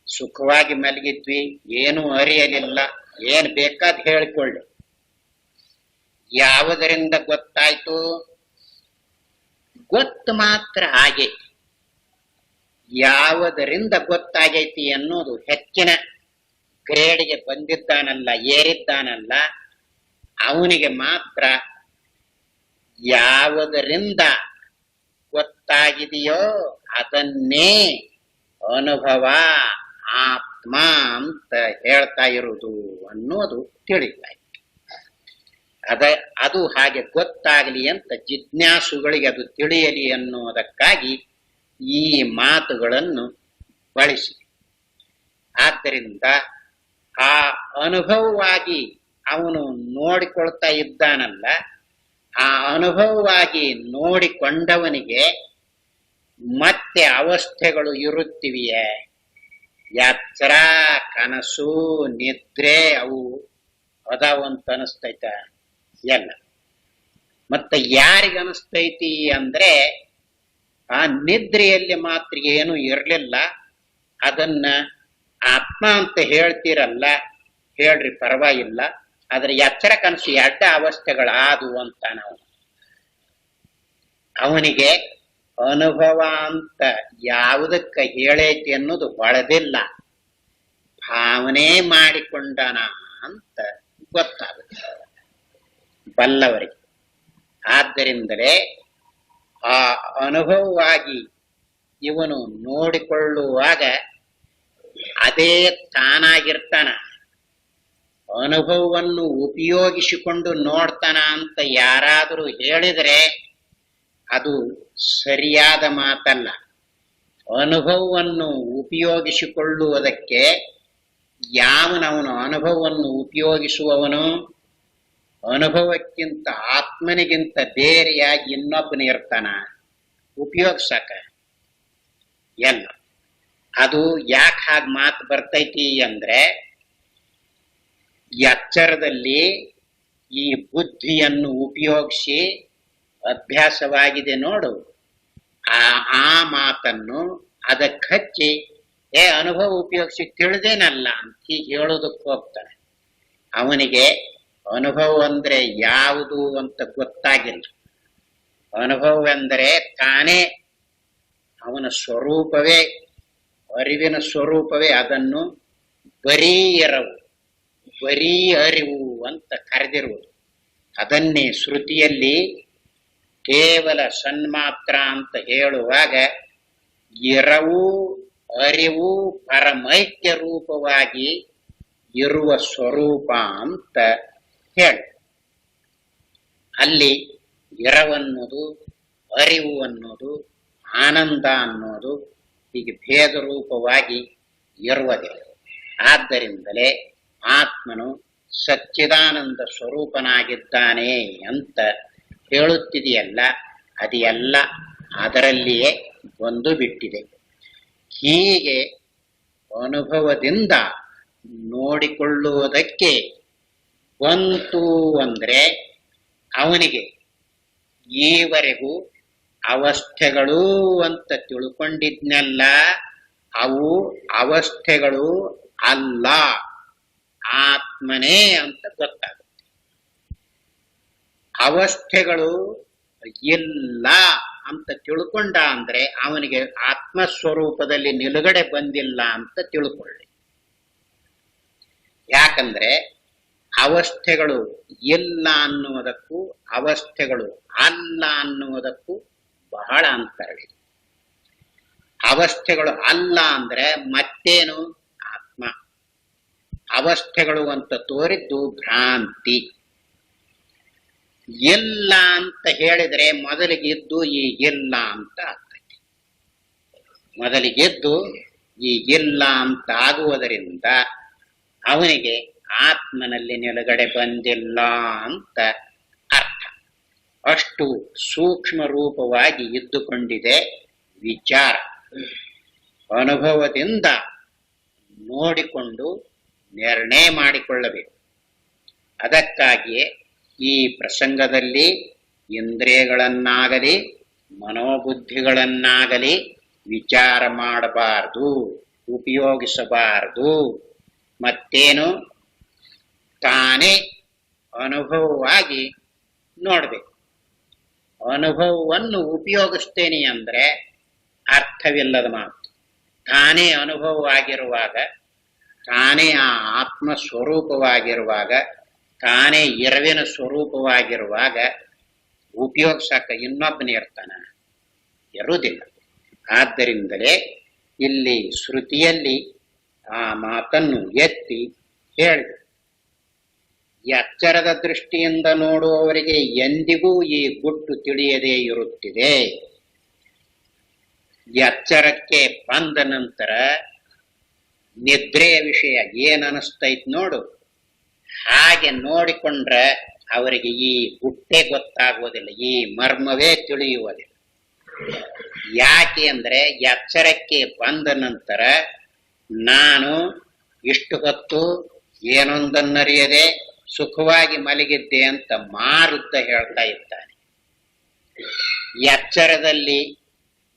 ಸುಖವಾಗಿ ಮಲಗಿದ್ವಿ, ಏನೂ ಅರಿಯಲಿಲ್ಲ, ಏನ್ ಬೇಕಾದ್ ಹೇಳಿಕೊಳ್ಳಿ. ಯಾವುದರಿಂದ ಗೊತ್ತಾಯ್ತು? ಗೊತ್ತು ಮಾತ್ರ ಆಗೈತಿ. ಯಾವುದರಿಂದ ಗೊತ್ತಾಗೈತಿ ಅನ್ನೋದು ಹೆಚ್ಚಿನ ಗ್ರೇಡ್ಗೆ ಬಂದಿದ್ದಾನಲ್ಲ, ಏರಿದ್ದಾನಲ್ಲ, ಅವನಿಗೆ ಮಾತ್ರ ಯಾವುದರಿಂದ ಗೊತ್ತಾಗಿದೆಯೋ ಅದನ್ನೇ ಅನುಭವ ಆತ್ಮ ಅಂತ ಹೇಳ್ತಾ ಇರುವುದು ಅನ್ನೋದು ತಿಳಿತಾಯ್ತು. ಅದು ಹಾಗೆ ಗೊತ್ತಾಗಲಿ ಅಂತ ಜಿಜ್ಞಾಸುಗಳಿಗೆ ಅದು ತಿಳಿಯಲಿ ಅನ್ನೋದಕ್ಕಾಗಿ ಈ ಮಾತುಗಳನ್ನು ಬಳಸಿದೆ. ಆದ್ದರಿಂದ ಆ ಅನುಭವವಾಗಿ ಅವನು ನೋಡಿಕೊಳ್ತಾ ಇದ್ದಾನಲ್ಲ, ಆ ಅನುಭವವಾಗಿ ನೋಡಿಕೊಂಡವನಿಗೆ ಮತ್ತೆ ಅವಸ್ಥೆಗಳು ಇರುತ್ತಿವೆಯೇ? ಎಚ್ಚರ, ಕನಸು, ನಿದ್ರೆ ಅವು ಅದಾವಂತ ಅನಿಸ್ತೈತ ಎಲ್ಲ. ಮತ್ತೆ ಯಾರಿಗೆ ಅನಿಸ್ತೈತಿ ಅಂದ್ರೆ ಆ ನಿದ್ರೆಯಲ್ಲಿ ಮಾತ್ರ ಏನು ಇರಲಿಲ್ಲ, ಅದನ್ನ ಆತ್ಮ ಅಂತ ಹೇಳ್ತೀರಲ್ಲ, ಹೇಳ್ರಿ ಪರವಾಗಿಲ್ಲ, ಆದ್ರೆ ಎಚ್ಚರ ಕನಸು ಎಡ್ಡ ಅವಸ್ಥೆಗಳಾದು ಅಂತ ನಾವು ಅವನಿಗೆ ಅನುಭವ ಅಂತ ಯಾವುದಕ್ಕ ಹೇಳೈತಿ ಅನ್ನೋದು ಹೊಳೆದಿಲ್ಲ, ಭಾವನೆ ಮಾಡಿಕೊಂಡನ ಅಂತ ಗೊತ್ತಾಗುತ್ತೆ ಬಲ್ಲವರಿಗೆ. ಆದ್ದರಿಂದಲೇ ಆ ಅನುಭವವಾಗಿ ಇವನು ನೋಡಿಕೊಳ್ಳುವಾಗ ಅದೇ ತಾನಾಗಿರ್ತಾನ. ಅನುಭವವನ್ನು ಉಪಯೋಗಿಸಿಕೊಂಡು ನೋಡ್ತಾನ ಅಂತ ಯಾರಾದರೂ ಹೇಳಿದರೆ ಅದು ಸರಿಯಾದ ಮಾತಲ್ಲ. ಅನುಭವವನ್ನು ಉಪಯೋಗಿಸಿಕೊಳ್ಳುವುದಕ್ಕೆ ಯಾವನವನು ಅನುಭವವನ್ನು ಉಪಯೋಗಿಸುವವನು ಅನುಭವಕ್ಕಿಂತ ಆತ್ಮನಿಗಿಂತ ಬೇರೆಯಾಗಿ ಇನ್ನೊಬ್ಬನ ಇರ್ತಾನ ಉಪಯೋಗಿಸಕ ಎಲ್ಲ. ಅದು ಯಾಕೆ ಹಾಗೆ ಮಾತು ಬರ್ತೈತಿ ಅಂದ್ರೆ ಎಚ್ಚರದಲ್ಲಿ ಈ ಬುದ್ಧಿಯನ್ನು ಉಪಯೋಗಿಸಿ ಅಭ್ಯಾಸವಾಗಿದೆ ನೋಡು, ಆ ಆ ಮಾತನ್ನು ಅದಕ್ಕೆ ಹಚ್ಚಿ ಅನುಭವ ಉಪಯೋಗಿಸಿ ತಿಳಿದೇನಲ್ಲ ಅಂತ ಹೀಗೆ ಹೇಳೋದಕ್ಕೆ ಹೋಗ್ತಾನೆ. ಅವನಿಗೆ ಅನುಭವ ಅಂದ್ರೆ ಯಾವುದು ಅಂತ ಗೊತ್ತಾಗಿಲ್ಲ. ಅನುಭವ ಎಂದರೆ ತಾನೇ ಅವನ ಸ್ವರೂಪವೇ, ಅರಿವಿನ ಸ್ವರೂಪವೇ. ಅದನ್ನು ಬರೀ ಎರವು, ಬರೀ ಅರಿವು ಅಂತ ಕರೆದಿರುವುದು. ಅದನ್ನೇ ಶ್ರುತಿಯಲ್ಲಿ ಕೇವಲ ಸನ್ಮಾತ್ರ ಅಂತ ಹೇಳುವಾಗ ಎರವು ಅರಿವು ಪರಮೈಕ್ಯ ರೂಪವಾಗಿ ಇರುವ ಸ್ವರೂಪ ಅಂತ ಹೇಳಿ, ಅಲ್ಲಿ ಎರವನ್ನೋದು, ಅರಿವು ಅನ್ನೋದು, ಆನಂದ ಅನ್ನೋದು ಹೀಗೆ ಭೇದ ರೂಪವಾಗಿ ಇರುವುದಿಲ್ಲ. ಆದ್ದರಿಂದಲೇ ಆತ್ಮನು ಸಚ್ಚಿದಾನಂದ ಸ್ವರೂಪನಾಗಿದ್ದಾನೆ ಅಂತ ಹೇಳುತ್ತಿದೆಯಲ್ಲ, ಅದೆಲ್ಲ ಅದರಲ್ಲಿಯೇ ಒಂದು ಬಿಟ್ಟಿದೆ. ಹೀಗೆ ಅನುಭವದಿಂದ ನೋಡಿಕೊಳ್ಳುವುದಕ್ಕೆ ಬಂತು ಅಂದ್ರೆ ಅವನಿಗೆ ಈವರೆಗೂ ಅವಸ್ಥೆಗಳು ಅಂತ ತಿಳ್ಕೊಂಡಿದ್ನಲ್ಲ, ಅವು ಅವಸ್ಥೆಗಳು ಅಲ್ಲ, ಆತ್ಮನೇ ಅಂತ ಗೊತ್ತಾಗುತ್ತೆ. ಅವಸ್ಥೆಗಳು ಇಲ್ಲ ಅಂತ ತಿಳ್ಕೊಂಡ ಅಂದ್ರೆ ಅವನಿಗೆ ಆತ್ಮಸ್ವರೂಪದಲ್ಲಿ ನಿಲುಗಡೆ ಬಂದಿಲ್ಲ ಅಂತ ತಿಳ್ಕೊಳ್ಳಿ. ಯಾಕಂದ್ರೆ ಅವಸ್ಥೆಗಳು ಇಲ್ಲ ಅನ್ನುವುದಕ್ಕೂ ಅವಸ್ಥೆಗಳು ಅಲ್ಲ ಅನ್ನುವುದಕ್ಕೂ ಬಹಳ ಅಂತರವಿದೆ. ಅವಸ್ಥೆಗಳು ಅಲ್ಲ ಅಂದ್ರೆ ಮತ್ತೇನು? ಆತ್ಮ. ಅವಸ್ಥೆಗಳು ಅಂತ ತೋರಿದ್ದು ಭ್ರಾಂತಿ. ಇಲ್ಲ ಅಂತ ಹೇಳಿದ್ರೆ ಮೊದಲಿಗಿದ್ದು ಈಗಿಲ್ಲ ಅಂತ ಆಗ್ತೈತಿ. ಮೊದಲಿಗೆದ್ದು ಈಗಿಲ್ಲ ಅಂತ ಆಗುವುದರಿಂದ ಅವನಿಗೆ ಆತ್ಮನಲ್ಲಿ ನಿಲುಗಡೆ ಬಂದಿಲ್ಲ ಅಂತ ಅರ್ಥ. ಅಷ್ಟು ಸೂಕ್ಷ್ಮ ರೂಪವಾಗಿ ಇದ್ದುಕೊಂಡಿದೆ ವಿಚಾರ. ಅನುಭವದಿಂದ ನೋಡಿಕೊಂಡು ನಿರ್ಣಯ ಮಾಡಿಕೊಳ್ಳಬೇಕು. ಅದಕ್ಕಾಗಿಯೇ ಈ ಪ್ರಸಂಗದಲ್ಲಿ ಇಂದ್ರಿಯಗಳನ್ನಾಗಲಿ ಮನೋಬುದ್ಧಿಗಳನ್ನಾಗಲಿ ವಿಚಾರ ಮಾಡಬಾರದು, ಉಪಯೋಗಿಸಬಾರದು. ಮತ್ತೇನು? ತಾನೇ ಅನುಭವವಾಗಿ ನೋಡ್ಬೇಕು. ಅನುಭವವನ್ನು ಉಪಯೋಗಿಸ್ತೇನೆ ಅಂದ್ರೆ ಅರ್ಥವಿಲ್ಲದ ಮಾತು. ತಾನೇ ಅನುಭವವಾಗಿರುವಾಗ, ತಾನೇ ಆ ಆತ್ಮ ಸ್ವರೂಪವಾಗಿರುವಾಗ, ತಾನೇ ಎರವಿನ ಸ್ವರೂಪವಾಗಿರುವಾಗ ಉಪಯೋಗಿಸಕ ಇನ್ನೊಬ್ಬನೇ ಇರ್ತಾನ? ಇರುವುದಿಲ್ಲ. ಆದ್ದರಿಂದಲೇ ಇಲ್ಲಿ ಶ್ರುತಿಯಲ್ಲಿ ಆ ಮಾತನ್ನು ಎತ್ತಿ ಹೇಳಿದೆ. ಎಚ್ಚರದ ದೃಷ್ಟಿಯಿಂದ ನೋಡುವವರಿಗೆ ಎಂದಿಗೂ ಈ ಗುಟ್ಟು ತಿಳಿಯದೇ ಇರುತ್ತಿದೆ. ಎಚ್ಚರಕ್ಕೆ ಬಂದ ನಂತರ ನಿದ್ರೆಯ ವಿಷಯ ಏನನಿಸ್ತೈತ್ ನೋಡು, ಹಾಗೆ ನೋಡಿಕೊಂಡ್ರೆ ಅವರಿಗೆ ಈ ಗುಟ್ಟೆ ಗೊತ್ತಾಗುವುದಿಲ್ಲ, ಈ ಮರ್ಮವೇ ತಿಳಿಯುವುದಿಲ್ಲ. ಯಾಕೆ ಅಂದ್ರೆ ಎಚ್ಚರಕ್ಕೆ ಬಂದ ನಂತರ ನಾನು ಇಷ್ಟು ಹೊತ್ತು ಏನೊಂದನ್ನರಿಯದೆ ಸುಖವಾಗಿ ಮಲಗಿದ್ದೆ ಅಂತ ಮಾರುದ್ದ ಹೇಳ್ತಾ ಇದ್ದಾನೆ. ಎಚ್ಚರದಲ್ಲಿ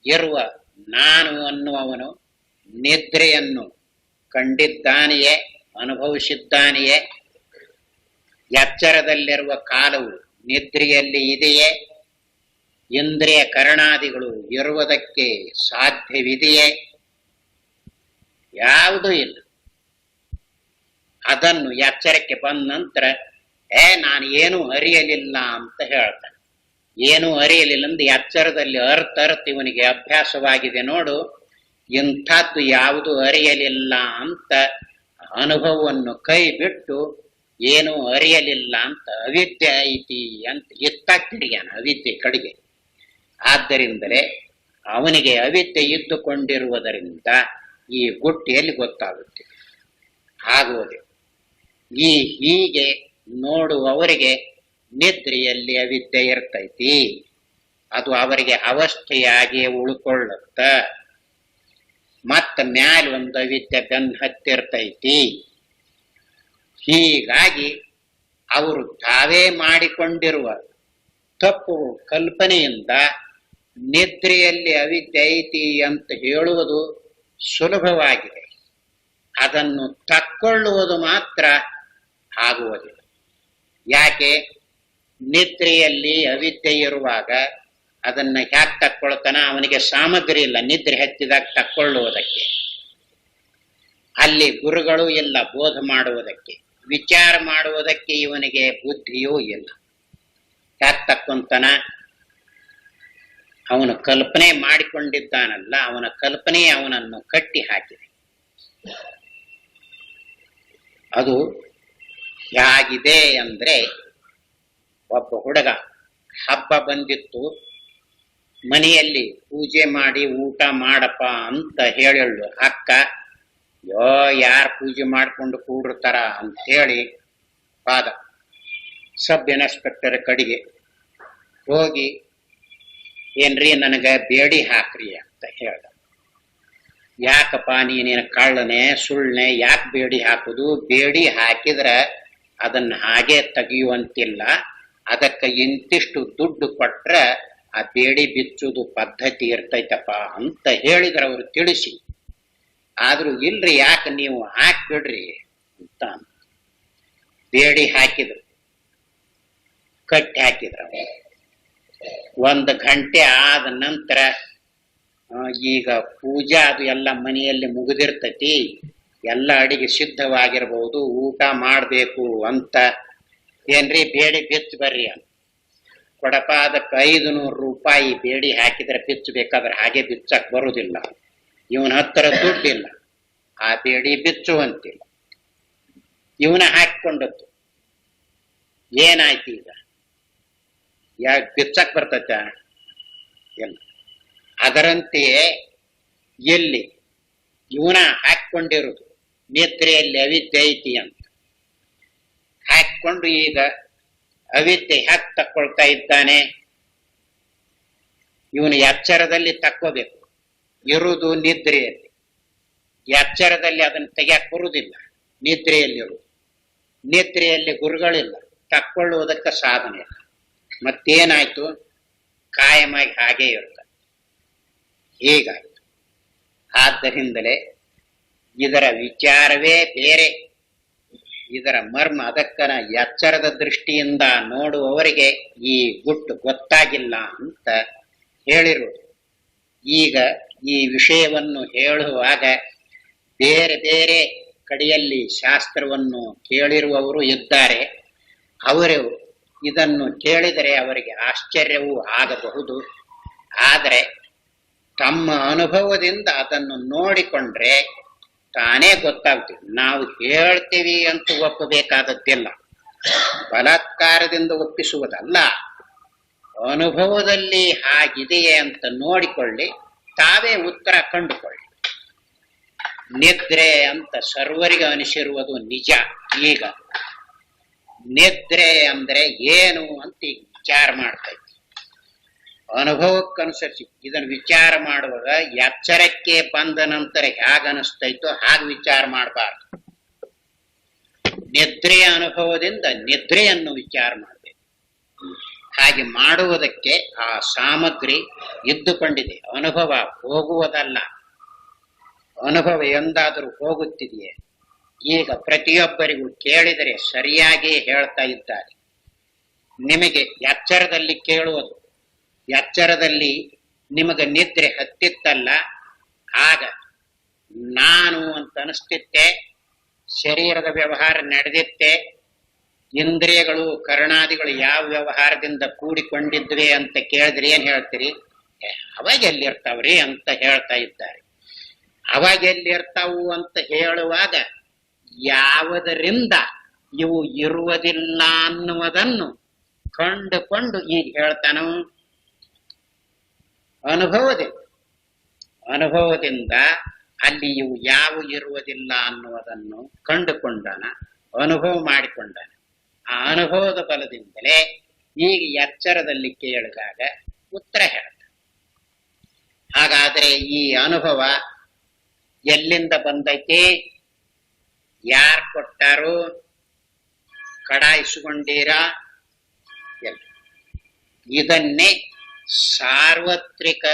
ಇರುವ ನಾನು ಅನ್ನುವವನು ನಿದ್ರೆಯನ್ನು ಕಂಡಿದ್ದಾನೆಯೇ, ಅನುಭವಿಸಿದ್ದಾನೆಯೇ? ಎಚ್ಚರದಲ್ಲಿರುವ ಕಾಲವು ನಿದ್ರೆಯಲ್ಲಿ ಇದೆಯೇ? ಇಂದ್ರಿಯ ಕರಣಾದಿಗಳು ಇರುವುದಕ್ಕೆ ಸಾಧ್ಯವಿದೆಯೇ? ಯಾವುದೂ ಇಲ್ಲ. ಅದನ್ನು ಎಚ್ಚರಕ್ಕೆ ಬಂದ ನಂತರ ನಾನು ಏನೂ ಅರಿಯಲಿಲ್ಲ ಅಂತ ಹೇಳ್ತಾನೆ. ಏನೂ ಅರಿಯಲಿಲ್ಲ ಅಂದ್ರೆ ಎಚ್ಚರದಲ್ಲಿ ಅರ್ಥ ಇವನಿಗೆ ಅಭ್ಯಾಸವಾಗಿದೆ ನೋಡು, ಇಂಥದ್ದು ಯಾವುದು ಅರಿಯಲಿಲ್ಲ ಅಂತ ಅನುಭವವನ್ನು ಕೈ ಬಿಟ್ಟು ಏನೂ ಅರಿಯಲಿಲ್ಲ ಅಂತ ಅವಿದ್ಯೆ ಐತಿ ಅಂತ ಎತ್ತಾಗ್ತಿರ್ಯಾನ, ಅವಿದ್ಯೆ ಕಡೆಗೆ. ಆದ್ದರಿಂದಲೇ ಅವನಿಗೆ ಅವಿದ್ಯೆ ಇದ್ದುಕೊಂಡಿರುವುದರಿಂದ ಈ ಗುಟ್ಟಿಯಲ್ಲಿ ಗೊತ್ತಾಗುತ್ತೆ, ಆಗುವುದೇ. ಹೀಗೆ ನೋಡುವವರಿಗೆ ನಿದ್ರೆಯಲ್ಲಿ ಅವಿದ್ಯೆ ಇರ್ತೈತಿ, ಅದು ಅವರಿಗೆ ಅವಸ್ಥೆಯಾಗಿ ಉಳ್ಕೊಳ್ಳುತ್ತ. ಮತ್ತ ಮ್ಯಾಲ ಒಂದು ಅವಿದ್ಯೆ ಬೆನ್ನು ಹತ್ತಿರ್ತೈತಿ. ಹೀಗಾಗಿ ಅವರು ತಾವೇ ಮಾಡಿಕೊಂಡಿರುವ ತಪ್ಪು ಕಲ್ಪನೆಯಿಂದ ನಿದ್ರೆಯಲ್ಲಿ ಅವಿದ್ಯೆ ಐತಿ ಅಂತ ಹೇಳುವುದು ಸುಲಭವಾಗಿದೆ. ಅದನ್ನು ತಕ್ಕೊಳ್ಳುವುದು ಮಾತ್ರ ಆಗುವುದಿಲ್ಲ. ಯಾಕೆ? ನಿದ್ರೆಯಲ್ಲಿ ಅವಿದ್ಯೆ ಇರುವಾಗ ಅದನ್ನ ಹ್ಯಾಕ್ ತಕ್ಕೊಳ್ತಾನ? ಅವನಿಗೆ ಸಾಮಗ್ರಿ ಇಲ್ಲ ನಿದ್ರೆ ಹತ್ತಿದಾಗ ತಕ್ಕೊಳ್ಳುವುದಕ್ಕೆ. ಅಲ್ಲಿ ಗುರುಗಳು ಇಲ್ಲ ಬೋಧ ಮಾಡುವುದಕ್ಕೆ, ವಿಚಾರ ಮಾಡುವುದಕ್ಕೆ ಇವನಿಗೆ ಬುದ್ಧಿಯೂ ಇಲ್ಲ. ಹ್ಯಾಕ್ ತಕ್ಕೊಂತಾನ? ಅವನು ಕಲ್ಪನೆ ಮಾಡಿಕೊಂಡಿದ್ದಾನಲ್ಲ, ಅವನ ಕಲ್ಪನೆ ಅವನನ್ನು ಕಟ್ಟಿ ಹಾಕಿದೆ. ಅದು ಹೇಗಿದೆ ಅಂದ್ರೆ, ಒಬ್ಬ ಹುಡುಗ ಹಬ್ಬ ಬಂದಿತ್ತು, ಮನೆಯಲ್ಲಿ ಪೂಜೆ ಮಾಡಿ ಊಟ ಮಾಡಪ್ಪ ಅಂತ ಹೇಳಿಳು ಅಕ್ಕ. ಯಾರು ಪೂಜೆ ಮಾಡ್ಕೊಂಡು ಕೂಡಿರ್ತಾರ ಅಂತ ಹೇಳಿ ಪಾದ ಸಬ್ ಇನ್ಸ್ಪೆಕ್ಟರ್ ಕಡೆಗೆ ಹೋಗಿ, ಏನ್ರಿ ನನಗ ಬೇಡಿ ಹಾಕ್ರಿ ಅಂತ ಹೇಳ್ದ. ಯಾಕಪ್ಪ ನೀನೇನು ಕಳ್ಳನೆ ಸುಳ್ಳೆ, ಯಾಕೆ ಬೇಡಿ ಹಾಕುದು? ಬೇಡಿ ಹಾಕಿದ್ರ ಅದನ್ನ ಹಾಗೆ ತೆಗೆಯುವಂತಿಲ್ಲ, ಅದಕ್ಕೆ ಇಂತಿಷ್ಟು ದುಡ್ಡು ಕೊಟ್ರ ಆ ಬೇಡಿ ಬಿಚ್ಚುದು ಪದ್ಧತಿ ಇರ್ತೈತಪ್ಪ ಅಂತ ಹೇಳಿದ್ರ ಅವರು ತಿಳಿಸಿ. ಆದ್ರೂ ಇಲ್ರಿ, ಯಾಕೆ ನೀವು ಹಾಕ್ಬಿಡ್ರಿ ಅಂತ ಬೇಡಿ ಹಾಕಿದ್ರು, ಕಟ್ಟಿ ಹಾಕಿದ್ರ. 1 ಗಂಟೆ ಆದ ನಂತರ ಈಗ ಪೂಜಾ ಅದು ಎಲ್ಲ ಮನೆಯಲ್ಲಿ ಮುಗಿದಿರ್ತತಿ, ಎಲ್ಲ ಅಡಿಗೆ ಸಿದ್ಧವಾಗಿರ್ಬಹುದು, ಊಟ ಮಾಡ್ಬೇಕು ಅಂತ. ಏನ್ರಿ ಬೇಡಿ ಬಿಚ್ಚ ಬರ್ರಿ ಅಂತ ಕೊಡಪ್ಪ. ಅದಕ್ಕೆ 500 ರೂಪಾಯಿ ಬೇಡಿ ಹಾಕಿದ್ರೆ ಬಿಚ್ಚಬೇಕಾದ್ರೆ ಹಾಗೆ ಬಿಚ್ಚಕ್ ಬರುದಿಲ್ಲ. ಇವನ ಹತ್ತಿರ ದುಡ್ಡಿಲ್ಲ, ಆ ಬೇಡಿ ಬಿಚ್ಚುವಂತಿಲ್ಲ. ಇವನ ಹಾಕಿಕೊಂಡದ್ದು ಏನಾಯ್ತು? ಈಗ ಯಾಕೆ ಬಿಚ್ಚಕ್ ಬರ್ತೈತ? ಎಲ್ಲ ಅದರಂತೆಯೇ ಎಲ್ಲಿ ಇವನ ಹಾಕಿಕೊಂಡಿರುವುದು ನಿದ್ರೆಯಲ್ಲಿ ಅವಿದ್ಯೆ ಐತಿ ಅಂತ ಹಾಕಿಕೊಂಡು ಈಗ ಅವಿದ್ಯೆ ಹ್ಯಾಕ್ ತಕ್ಕೊಳ್ತಾ ಇದ್ದಾನೆ? ಇವನು ಎಚ್ಚರದಲ್ಲಿ ತಕ್ಕೋಬೇಕು. ಇರುವುದು ನಿದ್ರೆಯಲ್ಲಿ, ಎಚ್ಚರದಲ್ಲಿ ಅದನ್ನು ತೆಗೆಯಕ್ ಬರುವುದಿಲ್ಲ. ನಿದ್ರೆಯಲ್ಲಿರುವುದು, ನಿದ್ರೆಯಲ್ಲಿ ಗುರುಗಳಿಲ್ಲ, ತಕ್ಕೊಳ್ಳುವುದಕ್ಕೆ ಸಾಧನೆ ಇಲ್ಲ. ಮತ್ತೇನಾಯ್ತು? ಕಾಯಮಾಗಿ ಹಾಗೇ ಇರುತ್ತೆ. ಹೀಗಾಯ್ತು. ಆದ್ದರಿಂದಲೇ ಇದರ ವಿಚಾರವೇ ಬೇರೆ, ಇದರ ಮರ್ಮ. ಅದಕ್ಕನ ಎಚ್ಚರದ ದೃಷ್ಟಿಯಿಂದ ನೋಡುವವರಿಗೆ ಈ ಗುಟ್ಟು ಗೊತ್ತಾಗಿಲ್ಲ ಅಂತ ಹೇಳಿರುವುದು. ಈಗ ಈ ವಿಷಯವನ್ನು ಹೇಳುವಾಗ ಬೇರೆ ಬೇರೆ ಕಡೆಯಲ್ಲಿ ಶಾಸ್ತ್ರವನ್ನು ಕೇಳಿರುವವರು ಇದ್ದಾರೆ. ಅವರು ಇದನ್ನು ಕೇಳಿದರೆ ಅವರಿಗೆ ಆಶ್ಚರ್ಯವೂ ಆಗಬಹುದು. ಆದರೆ ತಮ್ಮ ಅನುಭವದಿಂದ ಅದನ್ನು ನೋಡಿಕೊಂಡ್ರೆ ತಾನೇ ಗೊತ್ತಾಗ್ತೀವಿ. ನಾವು ಹೇಳ್ತೀವಿ ಅಂತ ಒಪ್ಪಬೇಕಾದದ್ದಿಲ್ಲ, ಬಲಾತ್ಕಾರದಿಂದ ಒಪ್ಪಿಸುವುದಲ್ಲ. ಅನುಭವದಲ್ಲಿ ಹಾಗಿದೆಯೇ ಅಂತ ನೋಡಿಕೊಳ್ಳಿ, ತಾವೇ ಉತ್ತರ ಕಂಡುಕೊಳ್ಳಿ. ನಿದ್ರೆ ಅಂತ ಸರ್ವರಿಗೆ ಅನಿಸಿರುವುದು ನಿಜ. ಈಗ ನಿದ್ರೆ ಅಂದ್ರೆ ಏನು ಅಂತ ಈಗ ವಿಚಾರ ಮಾಡ್ತಾ ಇದ್ವಿ. ಅನುಭವಕ್ಕನುಸರಿಸಿ ಇದನ್ನು ವಿಚಾರ ಮಾಡುವಾಗ ಎಚ್ಚರಕ್ಕೆ ಬಂದ ನಂತರ ಹೇಗ ಅನಿಸ್ತೈತೋ ಹಾಗೆ ವಿಚಾರ ಮಾಡಬಾರ್ದು. ನಿದ್ರೆಯ ಅನುಭವದಿಂದ ನಿದ್ರೆಯನ್ನು ವಿಚಾರ ಮಾಡಬೇಕು. ಹಾಗೆ ಮಾಡುವುದಕ್ಕೆ ಆ ಸಾಮಗ್ರಿ ಇದ್ದುಕೊಂಡಿದೆ. ಅನುಭವ ಹೋಗುವುದಲ್ಲ. ಅನುಭವ ಎಂದಾದರೂ ಹೋಗುತ್ತಿದೆಯೇ? ಈಗ ಪ್ರತಿಯೊಬ್ಬರಿಗೂ ಕೇಳಿದರೆ ಸರಿಯಾಗಿ ಹೇಳ್ತಾ ಇದ್ದಾರೆ. ನಿಮಗೆ ಎಚ್ಚರದಲ್ಲಿ ಕೇಳುವುದು, ಎಚ್ಚರದಲ್ಲಿ ನಿಮಗೆ ನಿದ್ರೆ ಹತ್ತಿತ್ತಲ್ಲ, ಆಗ ನಾನು ಅಂತ ಅನಿಸ್ತಿತ್ತೆ, ಶರೀರದ ವ್ಯವಹಾರ ನಡೆದಿತ್ತೆ, ಇಂದ್ರಿಯಗಳು ಕರ್ಣಾದಿಗಳು ಯಾವ ವ್ಯವಹಾರದಿಂದ ಕೂಡಿಕೊಂಡಿದ್ವಿ ಅಂತ ಕೇಳಿದ್ರೆ ಏನ್ ಹೇಳ್ತೀರಿ? ಅವಾಗ ಎಲ್ಲಿರ್ತಾವ್ರಿ ಅಂತ ಹೇಳ್ತಾ ಇದ್ದಾರೆ. ಅವಾಗ ಎಲ್ಲಿರ್ತಾವು ಅಂತ ಹೇಳುವಾಗ ಯಾವುದರಿಂದ ಇವು ಇರುವುದಿಲ್ಲ ಅನ್ನುವುದನ್ನು ಕಂಡುಕೊಂಡು ಈಗ ಹೇಳ್ತಾನು. ಅನುಭವದಿಂದ ಅಲ್ಲಿ ಇವು ಯಾವ ಇರುವುದಿಲ್ಲ ಅನ್ನುವುದನ್ನು ಕಂಡುಕೊಂಡಾನ, ಅನುಭವ ಮಾಡಿಕೊಂಡಾನ. ಆ ಅನುಭವದ ಬಲದಿಂದಲೇ ಈಗ ಎಚ್ಚರದಲ್ಲಿ ಕೇಳಿದಾಗ ಉತ್ತರ ಹೇಳ್ತಾನೆ. ಹಾಗಾದ್ರೆ ಈ ಅನುಭವ ಎಲ್ಲಿಂದ ಬಂದೈತಿ? ಯಾರು ಕೊಟ್ಟಾರು? ಕಡಾಯಿಸಿಕೊಂಡೀರಾ? ಇದನ್ನೇ ಸಾರ್ವತ್ರಿಕ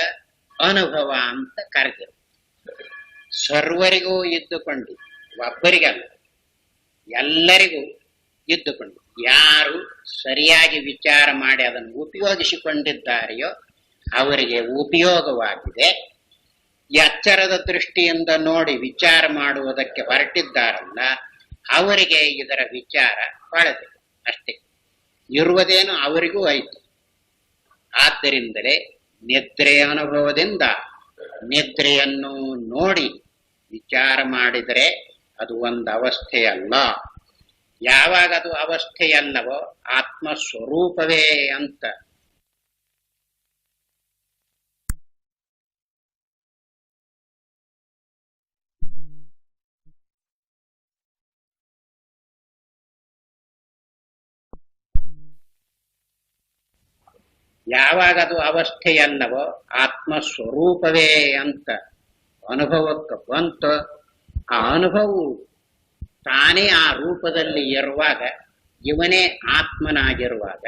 ಅನುಭವ ಅಂತ ಕರೆದರು. ಸರ್ವರಿಗೂ ಇದ್ದುಕೊಂಡು, ಒಬ್ಬರಿಗಲ್ಲ ಎಲ್ಲರಿಗೂ ಇದ್ದುಕೊಂಡು, ಯಾರು ಸರಿಯಾಗಿ ವಿಚಾರ ಮಾಡಿ ಅದನ್ನು ಉಪಯೋಗಿಸಿಕೊಂಡಿದ್ದಾರೆಯೋ ಅವರಿಗೆ ಉಪಯೋಗವಾಗಿದೆ. ಎಚ್ಚರದ ದೃಷ್ಟಿಯಿಂದ ನೋಡಿ ವಿಚಾರ ಮಾಡುವುದಕ್ಕೆ ಹೊರಟಿದ್ದಾರಲ್ಲ ಅವರಿಗೆ ಇದರ ವಿಚಾರ ಹೊಳೆದೆ ಅಷ್ಟೇ, ಇರುವುದೇನು ಅವರಿಗೂ ಆಯಿತು. ಆದ್ದರಿಂದಲೇ ನಿದ್ರೆಯ ಅನುಭವದಿಂದ ನಿದ್ರೆಯನ್ನು ನೋಡಿ ವಿಚಾರ ಮಾಡಿದರೆ ಅದು ಒಂದು ಅವಸ್ಥೆಯಲ್ಲ. ಯಾವಾಗ ಅದು ಅವಸ್ಥೆಯಲ್ಲವೋ ಆತ್ಮ ಸ್ವರೂಪವೇ ಅಂತ ಯಾವಾಗ ಅದು ಅವಸ್ಥೆಯಲ್ಲವೋ ಆತ್ಮ ಸ್ವರೂಪವೇ ಅಂತ ಅನುಭವಕ್ಕೆ ಬಂತು. ಆ ಅನುಭವವು ತಾನೇ ಆ ರೂಪದಲ್ಲಿ ಇರುವಾಗ, ಇವನೇ ಆತ್ಮನಾಗಿರುವಾಗ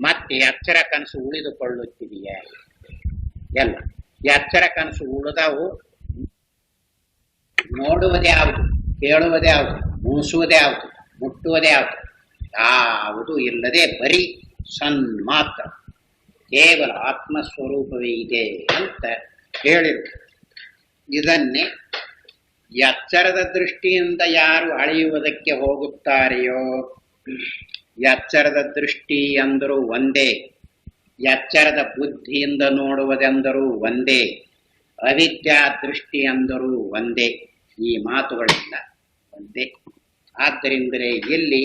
ಮತ್ತೆ ಎಚ್ಚರ ಕನಸು ಉಳಿದುಕೊಳ್ಳುತ್ತಿದೆಯೇ? ಎಲ್ಲ ಎಚ್ಚರ ಕನಸು ಉಳಿದವು. ನೋಡುವುದ್ಯಾವುದು, ಕೇಳುವುದ್ಯಾವುದು, ಮೂಸುವುದ್ಯಾವುದು, ಮುಟ್ಟುವುದ್ಯಾವುದು ಯಾವುದು ಇಲ್ಲದೆ ಬರೀ ಸನ್ಮಾತ್ರ, ಕೇವಲ ಆತ್ಮಸ್ವರೂಪವೇ ಇದೆ ಅಂತ ಹೇಳಿದರು. ಇದನ್ನೇ ಎಚ್ಚರದ ದೃಷ್ಟಿಯಿಂದ ಯಾರು ಅಳೆಯುವುದಕ್ಕೆ ಹೋಗುತ್ತಾರೆಯೋ, ಎಚ್ಚರದ ದೃಷ್ಟಿ ಅಂದರೂ ಒಂದೇ, ಎಚ್ಚರದ ಬುದ್ಧಿಯಿಂದ ನೋಡುವುದೆಂದರೂ ಒಂದೇ, ಅವಿದ್ಯಾ ದೃಷ್ಟಿ ಅಂದರೂ ಒಂದೇ. ಈ ಮಾತುಗಳೆಲ್ಲ ಒಂದೇ. ಆದ್ದರಿಂದಲೇ ಇಲ್ಲಿ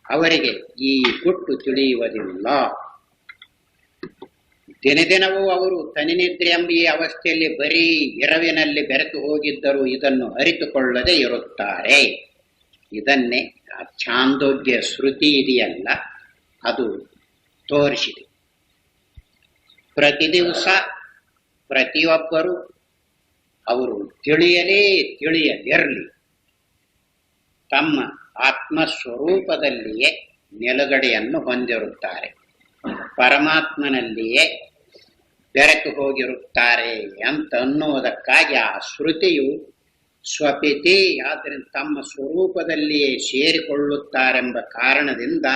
ಅವರಿಗೆ ಈ ಗುಟ್ಟು ತಿಳಿಯುವುದಿಲ್ಲ. ದಿನದಿನವೂ ಅವರು ತನಿನಿದ್ರೆ ಎಂಬ ಈ ಅವಸ್ಥೆಯಲ್ಲಿ ಬರೀ ಎರವಿನಲ್ಲಿ ಬೆರೆತು ಹೋಗಿದ್ದರೂ ಇದನ್ನು ಅರಿತುಕೊಳ್ಳದೆ ಇರುತ್ತಾರೆ. ಇದನ್ನೇ ಛಾಂದೋಗ್ಯ ಶ್ರುತಿ ಇದೆಯಲ್ಲ ಅದು ತೋರಿಸಿದೆ. ಪ್ರತಿ ದಿವಸ ಪ್ರತಿಯೊಬ್ಬರು ಅವರು ತಿಳಿಯದಿರಲಿ, ತಮ್ಮ ಆತ್ಮಸ್ವರೂಪದಲ್ಲಿಯೇ ನಿಲುಗಡೆಯನ್ನು ಹೊಂದಿರುತ್ತಾರೆ, ಪರಮಾತ್ಮನಲ್ಲಿಯೇ ಬೆರೆತು ಹೋಗಿರುತ್ತಾರೆ ಅಂತ ಅನ್ನುವುದಕ್ಕಾಗಿ ಆ ಶ್ರುತಿಯು ಸ್ವಪಿತಿ, ಆದ್ದರಿಂದ ತಮ್ಮ ಸ್ವರೂಪದಲ್ಲಿಯೇ ಸೇರಿಕೊಳ್ಳುತ್ತಾರೆಂಬ ಕಾರಣದಿಂದ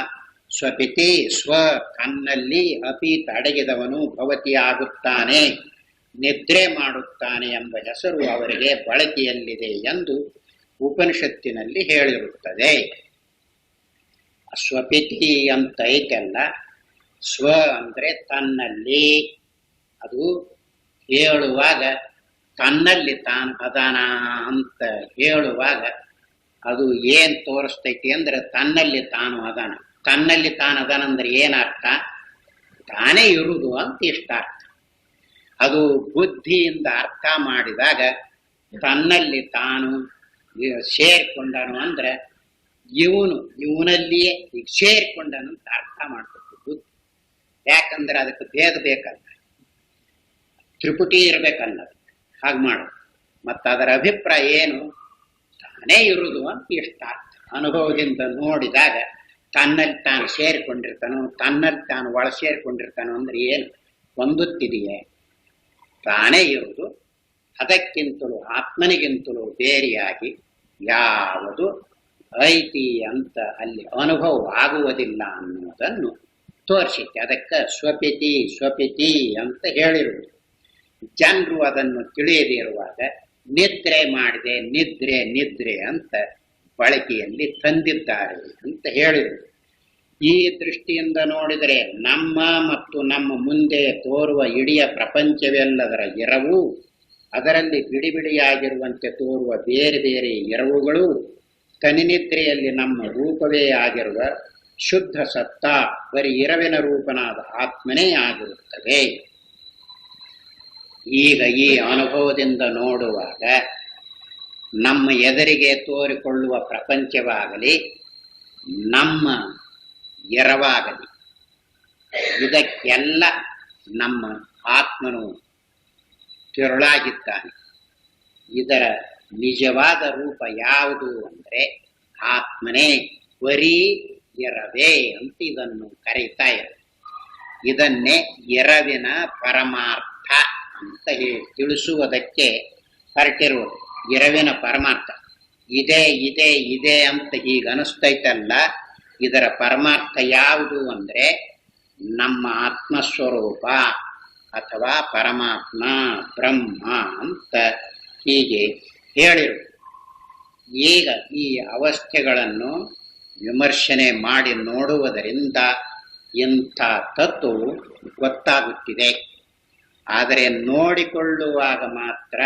ಸ್ವಪಿತಿ, ಸ್ವ ತನ್ನಲ್ಲಿ ಅಪೀತ ಅಡಗಿದವನು ಭವತಿ ಆಗುತ್ತಾನೆ, ನಿದ್ರೆ ಮಾಡುತ್ತಾನೆ ಎಂಬ ಹೆಸರು ಅವರಿಗೆ ಬಳಕೆಯಲ್ಲಿದೆ ಎಂದು ಉಪನಿಷತ್ತಿನಲ್ಲಿ ಹೇಳಿರುತ್ತದೆ. ಸ್ವಪಿತಿ ಅಂತ ಐತೆಲ್ಲ, ಸ್ವ ಅಂದ್ರೆ ತನ್ನಲ್ಲಿ, ಅದು ಹೇಳುವಾಗ ತನ್ನಲ್ಲಿ ತಾನು ಅದಾನ ಅಂತ ಹೇಳುವಾಗ ಅದು ಏನ್ ತೋರಿಸ್ತೈತಿ ಅಂದ್ರೆ ತನ್ನಲ್ಲಿ ತಾನು ಅದಾನ. ತನ್ನಲ್ಲಿ ತಾನು ಅದಾನ ಅಂದ್ರೆ ಏನರ್ಥ? ತಾನೇ ಇರುವುದು ಅಂತ ಇಷ್ಟ ಅರ್ಥ. ಅದು ಬುದ್ಧಿಯಿಂದ ಅರ್ಥ ಮಾಡಿದಾಗ ತನ್ನಲ್ಲಿ ತಾನು ಸೇರ್ಕೊಂಡನು ಅಂದ್ರೆ ಇವನಲ್ಲಿಯೇ ಈಗ ಸೇರ್ಕೊಂಡನು ಅಂತ ಅರ್ಥ ಮಾಡ್ಬೇಕು ಬುದ್ಧಿ. ಯಾಕಂದ್ರೆ ಅದಕ್ಕೆ ಭೇದ ಬೇಕಲ್ಲ, ತ್ರಿಪುಟಿ ಇರ್ಬೇಕಲ್ಲ, ಹಾಗೆ ಮಾಡು. ಮತ್ತು ಅದರ ಅಭಿಪ್ರಾಯ ಏನು? ತಾನೇ ಇರುವುದು ಅಂತ ಇಷ್ಟ ಅರ್ಥ. ಅನುಭವದಿಂದ ನೋಡಿದಾಗ ತನ್ನಲ್ಲಿ ತಾನು ಸೇರಿಕೊಂಡಿರ್ತಾನೋ, ತನ್ನಲ್ಲಿ ತಾನು ಒಳ ಸೇರಿಕೊಂಡಿರ್ತಾನೋ ಅಂದ್ರೆ ಏನು ಹೊಂದುತ್ತಿದೆಯೇ? ತಾನೇ ಇರುವುದು, ಅದಕ್ಕಿಂತಲೂ ಆತ್ಮನಿಗಿಂತಲೂ ಬೇರೆಯಾಗಿ ಯಾವುದು ಐತಿ ಅಂತ ಅಲ್ಲಿ ಅನುಭವ ಆಗುವುದಿಲ್ಲ ಅನ್ನುವುದನ್ನು ತೋರಿಸಿತ್ತೆ. ಅದಕ್ಕೆ ಸ್ವಪಿತಿ ಅಂತ ಹೇಳಿರುವುದು. ಜನರು ಅದನ್ನು ತಿಳಿಯದಿರುವಾಗ ನಿದ್ರೆ ಮಾಡಿದೆ, ನಿದ್ರೆ ಅಂತ ಬಳಕೆಯಲ್ಲಿ ತಂದಿದ್ದಾರೆ ಅಂತ ಹೇಳಿದರು. ಈ ದೃಷ್ಟಿಯಿಂದ ನೋಡಿದರೆ ನಮ್ಮ ಮತ್ತು ನಮ್ಮ ಮುಂದೆ ತೋರುವ ಇಡೀ ಪ್ರಪಂಚವೆಲ್ಲದರ ಎರವು, ಅದರಲ್ಲಿ ಬಿಡಿಯಾಗಿರುವಂತೆ ತೋರುವ ಬೇರೆ ಬೇರೆ ಎರವುಗಳು ತನಿನಿದ್ರೆಯಲ್ಲಿ ನಮ್ಮ ರೂಪವೇ ಆಗಿರುವ ಶುದ್ಧ ಸತ್ತ ಬರೀ ಎರವಿನ ರೂಪನಾದ ಆತ್ಮನೇ ಆಗಿರುತ್ತದೆ. ಈಗ ಈ ಅನುಭವದಿಂದ ನೋಡುವಾಗ ನಮ್ಮ ಎದುರಿಗೆ ತೋರಿಕೊಳ್ಳುವ ಪ್ರಪಂಚವಾಗಲಿ, ನಮ್ಮ ಎರವಾಗಲಿ, ಇದಕ್ಕೆಲ್ಲ ನಮ್ಮ ಆತ್ಮನು ತಿರುಳಾಗಿದ್ದಾನೆ. ಇದರ ನಿಜವಾದ ರೂಪ ಯಾವುದು ಅಂದರೆ ಆತ್ಮನೇ, ಬರೀ ಎರವೇ ಅಂತ ಇದನ್ನು ಕರೀತಾ ಇದ್ದಾರೆ. ಇದನ್ನೇ ಎರವಿನ ಪರಮಾರ್ಥ ಅಂತ ತಿಳಿಸುವುದಕ್ಕೆ ಹೊರಟಿರುವುದು. ಎರವಿನ ಪರಮಾರ್ಥ ಇದೆ ಇದೆ ಇದೆ ಅಂತ ಈಗ ಅನಿಸ್ತೈತಲ್ಲ, ಇದರ ಪರಮಾರ್ಥ ಯಾವುದು ಅಂದ್ರೆ ನಮ್ಮ ಆತ್ಮಸ್ವರೂಪ ಅಥವಾ ಪರಮಾತ್ಮ ಬ್ರಹ್ಮ ಅಂತ ಹೀಗೆ ಹೇಳಿರುವುದು. ಈಗ ಈ ಅವಸ್ಥೆಗಳನ್ನು ವಿಮರ್ಶನೆ ಮಾಡಿ ನೋಡುವುದರಿಂದ ಇಂಥ ತತ್ವವು ಗೊತ್ತಾಗುತ್ತಿದೆ. ಆದರೆ ನೋಡಿಕೊಳ್ಳುವಾಗ ಮಾತ್ರ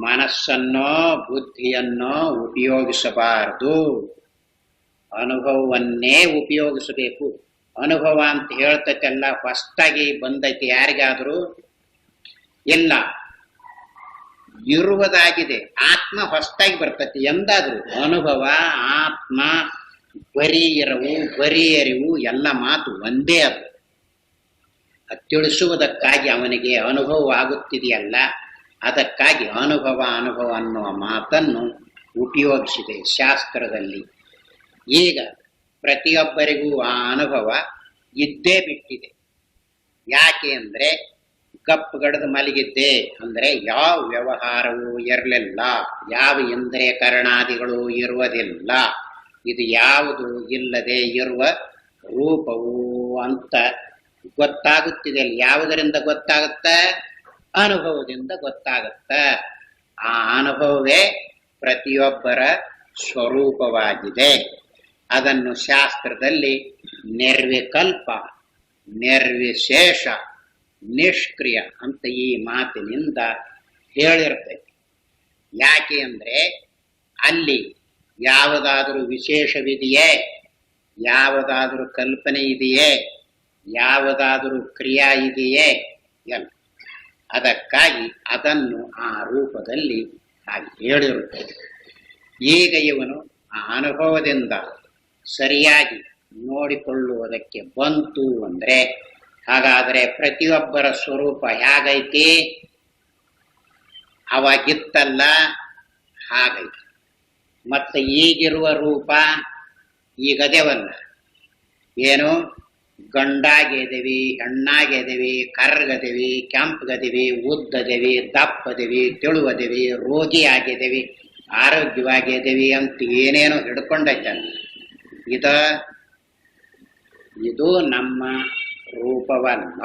ಮನಸ್ಸನ್ನೋ ಬುದ್ಧಿಯನ್ನೋ ಉಪಯೋಗಿಸಬಾರದು, ಅನುಭವವನ್ನೇ ಉಪಯೋಗಿಸಬೇಕು. ಅನುಭವ ಅಂತ ಹೇಳ್ತೈತೆಲ್ಲ ಹೊಸ್ತಾಗಿ ಬಂದೈತಿ ಯಾರಿಗಾದರೂ? ಇಲ್ಲ, ಇರುವುದಾಗಿದೆ. ಆತ್ಮ ಹೊಸ್ತಾಗಿ ಬರ್ತೈತಿ ಎಂದಾದ್ರು. ಅನುಭವ ಆತ್ಮ ಬರೀ ಇರವು ಬರೀ ಅರಿವು ಎಲ್ಲ ಮಾತು ಒಂದೇ. ಅದು ತಿಳಿಸುವುದಕ್ಕಾಗಿ ಅವನಿಗೆ ಅನುಭವ ಆಗುತ್ತಿದೆಯಲ್ಲ, ಅದಕ್ಕಾಗಿ ಅನುಭವ ಅನುಭವ ಅನ್ನುವ ಮಾತನ್ನು ಉಪಯೋಗಿಸಿದೆ ಶಾಸ್ತ್ರದಲ್ಲಿ. ಈಗ ಪ್ರತಿಯೊಬ್ಬರಿಗೂ ಆ ಅನುಭವ ಇದ್ದೇ ಬಿಟ್ಟಿದೆ. ಯಾಕೆ ಅಂದ್ರೆ ಗಪ್ಪುಗಡದು ಮಲಗಿದ್ದೆ ಅಂದ್ರೆ ಯಾವ ವ್ಯವಹಾರವೂ ಇರಲಿಲ್ಲ, ಯಾವ ಇಂದ್ರಿಯ ಕರಣಾದಿಗಳು ಇರುವುದಿಲ್ಲ, ಇದು ಯಾವುದು ಇಲ್ಲದೆ ಇರುವ ರೂಪವು ಅಂತ ಗೊತ್ತಾಗುತ್ತಿದೆ. ಯಾವುದರಿಂದ ಗೊತ್ತಾಗುತ್ತ? ಅನುಭವದಿಂದ ಗೊತ್ತಾಗುತ್ತ. ಆ ಅನುಭವವೇ ಪ್ರತಿಯೊಬ್ಬರ ಸ್ವರೂಪವಾಗಿದೆ. ಅದನ್ನು ಶಾಸ್ತ್ರದಲ್ಲಿ ನಿರ್ವಿಕಲ್ಪ, ನಿರ್ವಿಶೇಷ, ನಿಷ್ಕ್ರಿಯ ಅಂತ ಈ ಮಾತಿನಿಂದ ಹೇಳಿರ್ತೈತಿ. ಯಾಕೆ ಅಂದ್ರೆ ಅಲ್ಲಿ ಯಾವುದಾದರೂ ವಿಶೇಷವಿದೆಯೇ, ಯಾವುದಾದರೂ ಕಲ್ಪನೆ ಇದೆಯೇ, ಯಾವುದಾದರೂ ಕ್ರಿಯಾ ಇದೆಯೇ? ಎಲ್ಲ. ಅದಕ್ಕಾಗಿ ಅದನ್ನು ಆ ರೂಪದಲ್ಲಿ ಹಾಗೆ ಹೇಳಿರುತ್ತದೆ. ಈಗ ಇವನು ಆ ಅನುಭವದಿಂದ ಸರಿಯಾಗಿ ನೋಡಿಕೊಳ್ಳುವುದಕ್ಕೆ ಬಂತು ಅಂದ್ರೆ, ಹಾಗಾದರೆ ಪ್ರತಿಯೊಬ್ಬರ ಸ್ವರೂಪ ಹೇಗೈತಿ? ಅವಾಗಿತ್ತಲ್ಲ ಹಾಗೈತಿ. ಮತ್ತೆ ಈಗಿರುವ ರೂಪ ಈಗದೇವಲ್ಲ. ಏನು? ಗಂಡಾಗಿದ್ದೀವಿ, ಹೆಣ್ಣಾಗಿದ್ದೀವಿ, ಕರ್ಗದೇವಿ, ಕೆಂಪಗದೇವಿ, ಉದ್ದದೇವಿ, ದಪ್ಪದೇವಿ, ತೆಳುವದೇವಿ, ರೋಗಿ ಆಗಿದ್ದೀವಿ, ಆರೋಗ್ಯವಾಗಿದ್ದೀವಿ ಅಂತ ಏನೇನೋ ಹಿಡ್ಕೊಂಡೈತಲ್ಲ. ಇದು ನಮ್ಮ ರೂಪವಲ್ಲ.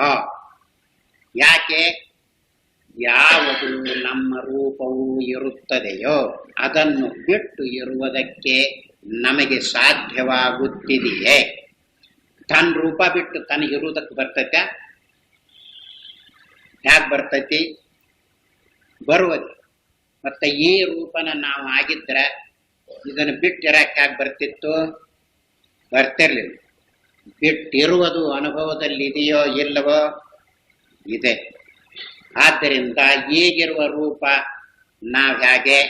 ಯಾಕೆ? ಯಾವುದು ನಮ್ಮ ರೂಪವು ಇರುತ್ತದೆಯೋ ಅದನ್ನು ಬಿಟ್ಟು ಇರುವುದಕ್ಕೆ ನಮಗೆ ಸಾಧ್ಯವಾಗುತ್ತಿದೆಯೇ? ತನ್ನ ರೂಪ ಬಿಟ್ಟು ತನಗಿರುವುದಕ್ಕೆ ಬರ್ತೈತೆ? ಯಾಕೆ ಬರ್ತೈತಿ? ಬರುವುದು. ಮತ್ತೆ ಈ ರೂಪನ ನಾವು ಆಗಿದ್ರೆ ಇದನ್ನು ಬಿಟ್ಟಿರಕ್ಕೆ ಯಾಕೆ ಬರ್ತಿತ್ತು? ಬರ್ತಿರ್ಲಿಲ್ಲ. ಬಿಟ್ಟಿರುವುದು ಅನುಭವದಲ್ಲಿ ಇದೆಯೋ ಇಲ್ಲವೋ? ಇದೆ. ಆದ್ದರಿಂದ ಈಗಿರುವ ರೂಪ ನಾವು ಹೇಗೆ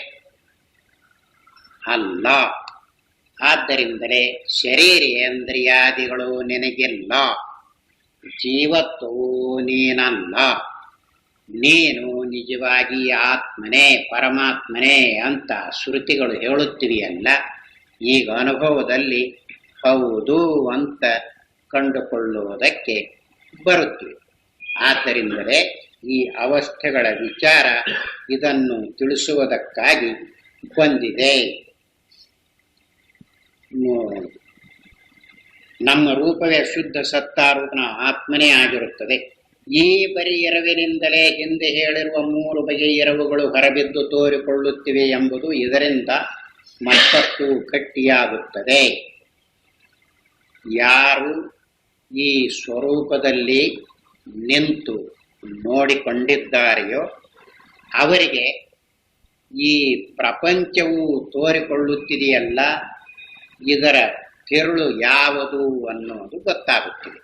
ಅಲ್ಲ. ಆದ್ದರಿಂದಲೇ ಶರೀರೇಂದ್ರಿಯಾದಿಗಳು ನಿನಗಿಲ್ಲ, ಜೀವತ್ವವು ನೀನಲ್ಲ, ನೀನು ನಿಜವಾಗಿ ಆತ್ಮನೇ ಪರಮಾತ್ಮನೇ ಅಂತ ಶ್ರುತಿಗಳು ಹೇಳುತ್ತಿವೆಯಲ್ಲ. ಈಗ ಅನುಭವದಲ್ಲಿ ಹೌದು ಅಂತ ಕಂಡುಕೊಳ್ಳುವುದಕ್ಕೆ ಬರುತ್ತಿವೆ. ಆದ್ದರಿಂದಲೇ ಈ ಅವಸ್ಥೆಗಳ ವಿಚಾರ ಇದನ್ನು ತಿಳಿಸುವುದಕ್ಕಾಗಿ ಬಂದಿದೆ. ನಮ್ಮ ರೂಪವೇ ಶುದ್ಧ ಸತ್ತಾರೂಪನ ಆತ್ಮನೇ ಆಗಿರುತ್ತದೆ. ಈ ಬರೀ ಎರವಿನಿಂದಲೇ ಹಿಂದೆ ಹೇಳಿರುವ 3 ಬಗೆಯ ಎರವುಗಳು ಹೊರಬಿದ್ದು ತೋರಿಕೊಳ್ಳುತ್ತಿವೆ ಎಂಬುದು ಇದರಿಂದ ಮತ್ತಷ್ಟು ಗಟ್ಟಿಯಾಗುತ್ತದೆ. ಯಾರು ಈ ಸ್ವರೂಪದಲ್ಲಿ ನಿಂತು ನೋಡಿಕೊಂಡಿದ್ದಾರೆಯೋ ಅವರಿಗೆ ಈ ಪ್ರಪಂಚವು ತೋರಿಕೊಳ್ಳುತ್ತಿದೆಯಲ್ಲ, ಇದರ ತಿರುಳು ಯಾವುದು ಅನ್ನೋದು ಗೊತ್ತಾಗುತ್ತಿದೆ.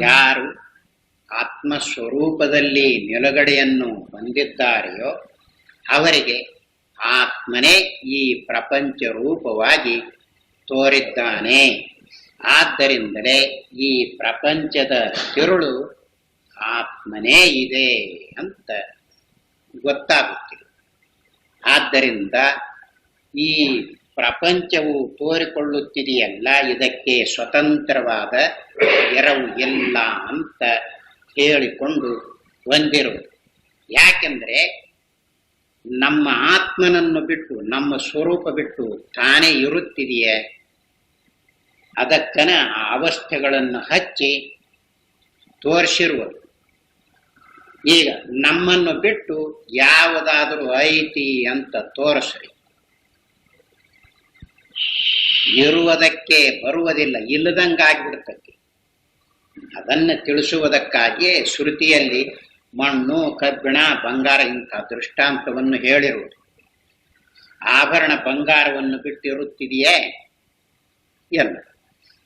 ಯಾರು ಆತ್ಮಸ್ವರೂಪದಲ್ಲಿ ನಿಲುಗಡೆಯನ್ನು ಹೊಂದಿದ್ದಾರೆಯೋ ಅವರಿಗೆ ಆತ್ಮನೇ ಈ ಪ್ರಪಂಚ ರೂಪವಾಗಿ ತೋರಿದ್ದಾನೆ. ಆದ್ದರಿಂದಲೇ ಈ ಪ್ರಪಂಚದ ತಿರುಳು ಆತ್ಮನೇ ಇದೆ ಅಂತ ಗೊತ್ತಾಗುತ್ತಿದೆ. ಆದ್ದರಿಂದ ಈ ಪ್ರಪಂಚವು ತೋರಿಕೊಳ್ಳುತ್ತಿದೆಯಲ್ಲ, ಇದಕ್ಕೆ ಸ್ವತಂತ್ರವಾದ ಎರವು ಇಲ್ಲ ಅಂತ ಹೇಳಿಕೊಂಡು ಬಂದಿರುವುದು. ಯಾಕೆಂದ್ರೆ ನಮ್ಮ ಆತ್ಮನನ್ನು ಬಿಟ್ಟು, ನಮ್ಮ ಸ್ವರೂಪ ಬಿಟ್ಟು ತಾನೇ ಇರುತ್ತಿದೆಯೇ, ಅದಕ್ಕನ ಆ ಅವಸ್ಥೆಗಳನ್ನು ಹಚ್ಚಿ ತೋರಿಸಿರುವುದು. ಈಗ ನಮ್ಮನ್ನು ಬಿಟ್ಟು ಯಾವುದಾದರೂ ಐತಿ ಅಂತ ತೋರಿಸ್ರಿ, ಇರುವುದಕ್ಕೆ ಬರುವುದಿಲ್ಲ, ಇಲ್ಲದಂಗಾಗ್ಬಿಡ್ತೈತಿ. ಅದನ್ನು ತಿಳಿಸುವುದಕ್ಕಾಗಿಯೇ ಶ್ರುತಿಯಲ್ಲಿ ಮಣ್ಣು, ಕಬ್ಬಿಣ, ಬಂಗಾರ ಇಂಥ ದೃಷ್ಟಾಂತವನ್ನು ಹೇಳಿರುವುದು. ಆಭರಣ ಬಂಗಾರವನ್ನು ಬಿಟ್ಟಿರುತ್ತಿದೆಯೇ? ಎಲ್ಲ.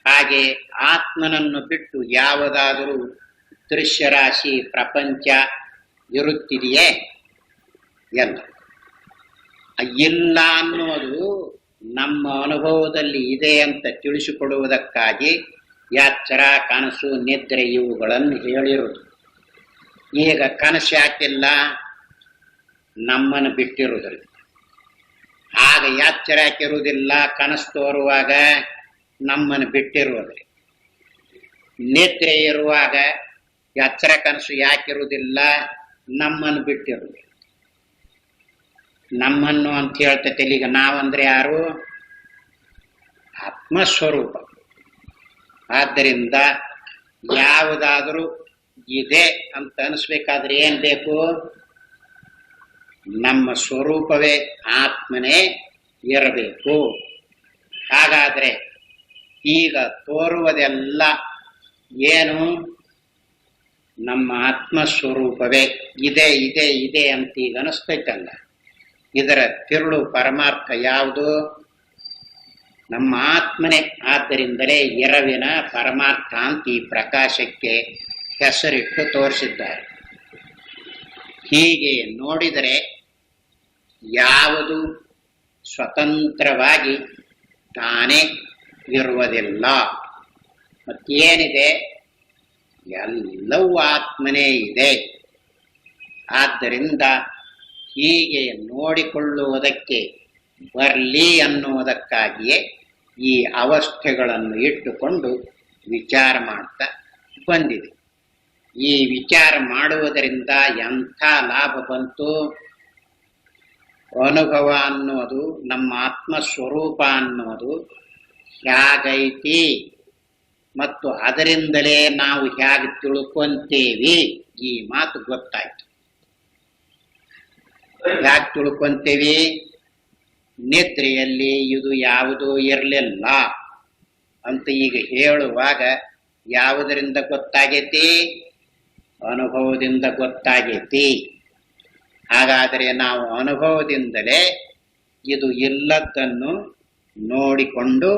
ಹಾಗೆ ಆತ್ಮನನ್ನು ಬಿಟ್ಟು ಯಾವುದಾದರೂ ದೃಶ್ಯರಾಶಿ ಪ್ರಪಂಚ ಇರುತ್ತಿದೆಯೇ? ಎಲ್ಲ. ಇಲ್ಲ ಅನ್ನೋದು ನಮ್ಮ ಅನುಭವದಲ್ಲಿ ಇದೆ ಅಂತ ತಿಳಿಸಿಕೊಡುವುದಕ್ಕಾಗಿ ಎಚ್ಚರ, ಕನಸು, ನಿದ್ರೆ ಇವುಗಳನ್ನು ಹೇಳಿರುವುದು. ಈಗ ಕನಸು ಯಾಕಿಲ್ಲ? ನಮ್ಮನ್ನು ಬಿಟ್ಟಿರುವುದಿಲ್ಲ. ಆಗ ಎಚ್ಚರ ಯಾಕಿರುವುದಿಲ್ಲ? ಕನಸು ತೋರುವಾಗ ನಮ್ಮನ್ನು ಬಿಟ್ಟಿರುವುದಿಲ್ಲ. ನಿದ್ರೆ ಇರುವಾಗ ಎಚ್ಚರ ಕನಸು ಯಾಕಿರುವುದಿಲ್ಲ? ನಮ್ಮನ್ನು ಬಿಟ್ಟಿರುವುದಿಲ್ಲ. ನಮ್ಮನ್ನು ಅಂತ ಹೇಳ್ತೈತೆ. ಈಗ ನಾವಂದ್ರೆ ಯಾರು? ಆತ್ಮಸ್ವರೂಪ. ಆದ್ದರಿಂದ ಯಾವುದಾದರೂ ಇದೆ ಅಂತ ಅನಿಸ್ಬೇಕಾದ್ರೆ ಏನ್ ಬೇಕು? ನಮ್ಮ ಸ್ವರೂಪವೇ ಆತ್ಮನೇ ಇರಬೇಕು. ಹಾಗಾದ್ರೆ ಈಗ ತೋರುವುದೆಲ್ಲ ಏನು? ನಮ್ಮ ಆತ್ಮಸ್ವರೂಪವೇ ಇದೆ ಇದೆ ಇದೆ ಅಂತ ಈಗ ಅನಿಸ್ತೈತಲ್ಲ. ಇದರ ತಿರುಳು ಪರಮಾರ್ಥ ಯಾವುದು? ನಮ್ಮ ಆತ್ಮನೇ. ಆದ್ದರಿಂದಲೇ ಎರವಿನ ಪರಮಾರ್ಥ ಅಂತ ಈ ಪ್ರಕಾಶಕ್ಕೆ ಹೆಸರಿಟ್ಟು ತೋರಿಸಿದ್ದಾರೆ. ಹೀಗೆ ನೋಡಿದರೆ ಯಾವುದು ಸ್ವತಂತ್ರವಾಗಿ ತಾನೇ ಇರುವುದಿಲ್ಲ. ಮತ್ತೇನಿದೆ? ಎಲ್ಲವೂ ಆತ್ಮನೇ ಇದೆ. ಆದ್ದರಿಂದ ಹೀಗೆ ನೋಡಿಕೊಳ್ಳುವುದಕ್ಕೆ ಬರಲಿ ಅನ್ನುವುದಕ್ಕಾಗಿಯೇ ಈ ಅವಸ್ಥೆಗಳನ್ನು ಇಟ್ಟುಕೊಂಡು ವಿಚಾರ ಮಾಡ್ತಾ ಬಂದಿದೆ. ಈ ವಿಚಾರ ಮಾಡುವುದರಿಂದ ಎಂಥ ಲಾಭ ಬಂತು? ಅನುಭವ ಅನ್ನೋದು, ನಮ್ಮ ಆತ್ಮಸ್ವರೂಪ ಅನ್ನೋದು ಹೇಗೈತಿ ಮತ್ತು ಅದರಿಂದಲೇ ನಾವು ಹೇಗೆ ತಿಳ್ಕೊಂತೇವಿ, ಈ ಮಾತು ಗೊತ್ತಾಯ್ತು. ಯಾಕೆ ತಿಳ್ಕೊಂತೇವಿ? ನಿದ್ರೆಯಲ್ಲಿ ಇದು ಯಾವುದೂ ಇರಲಿಲ್ಲ ಅಂತ ಈಗ ಹೇಳುವಾಗ ಯಾವುದರಿಂದ ಗೊತ್ತಾಗೈತಿ? ಅನುಭವದಿಂದ ಗೊತ್ತಾಗೈತಿ. ಹಾಗಾದರೆ ನಾವು ಅನುಭವದಿಂದಲೇ ಇದು ಇಲ್ಲದನ್ನು ನೋಡಿಕೊಂಡು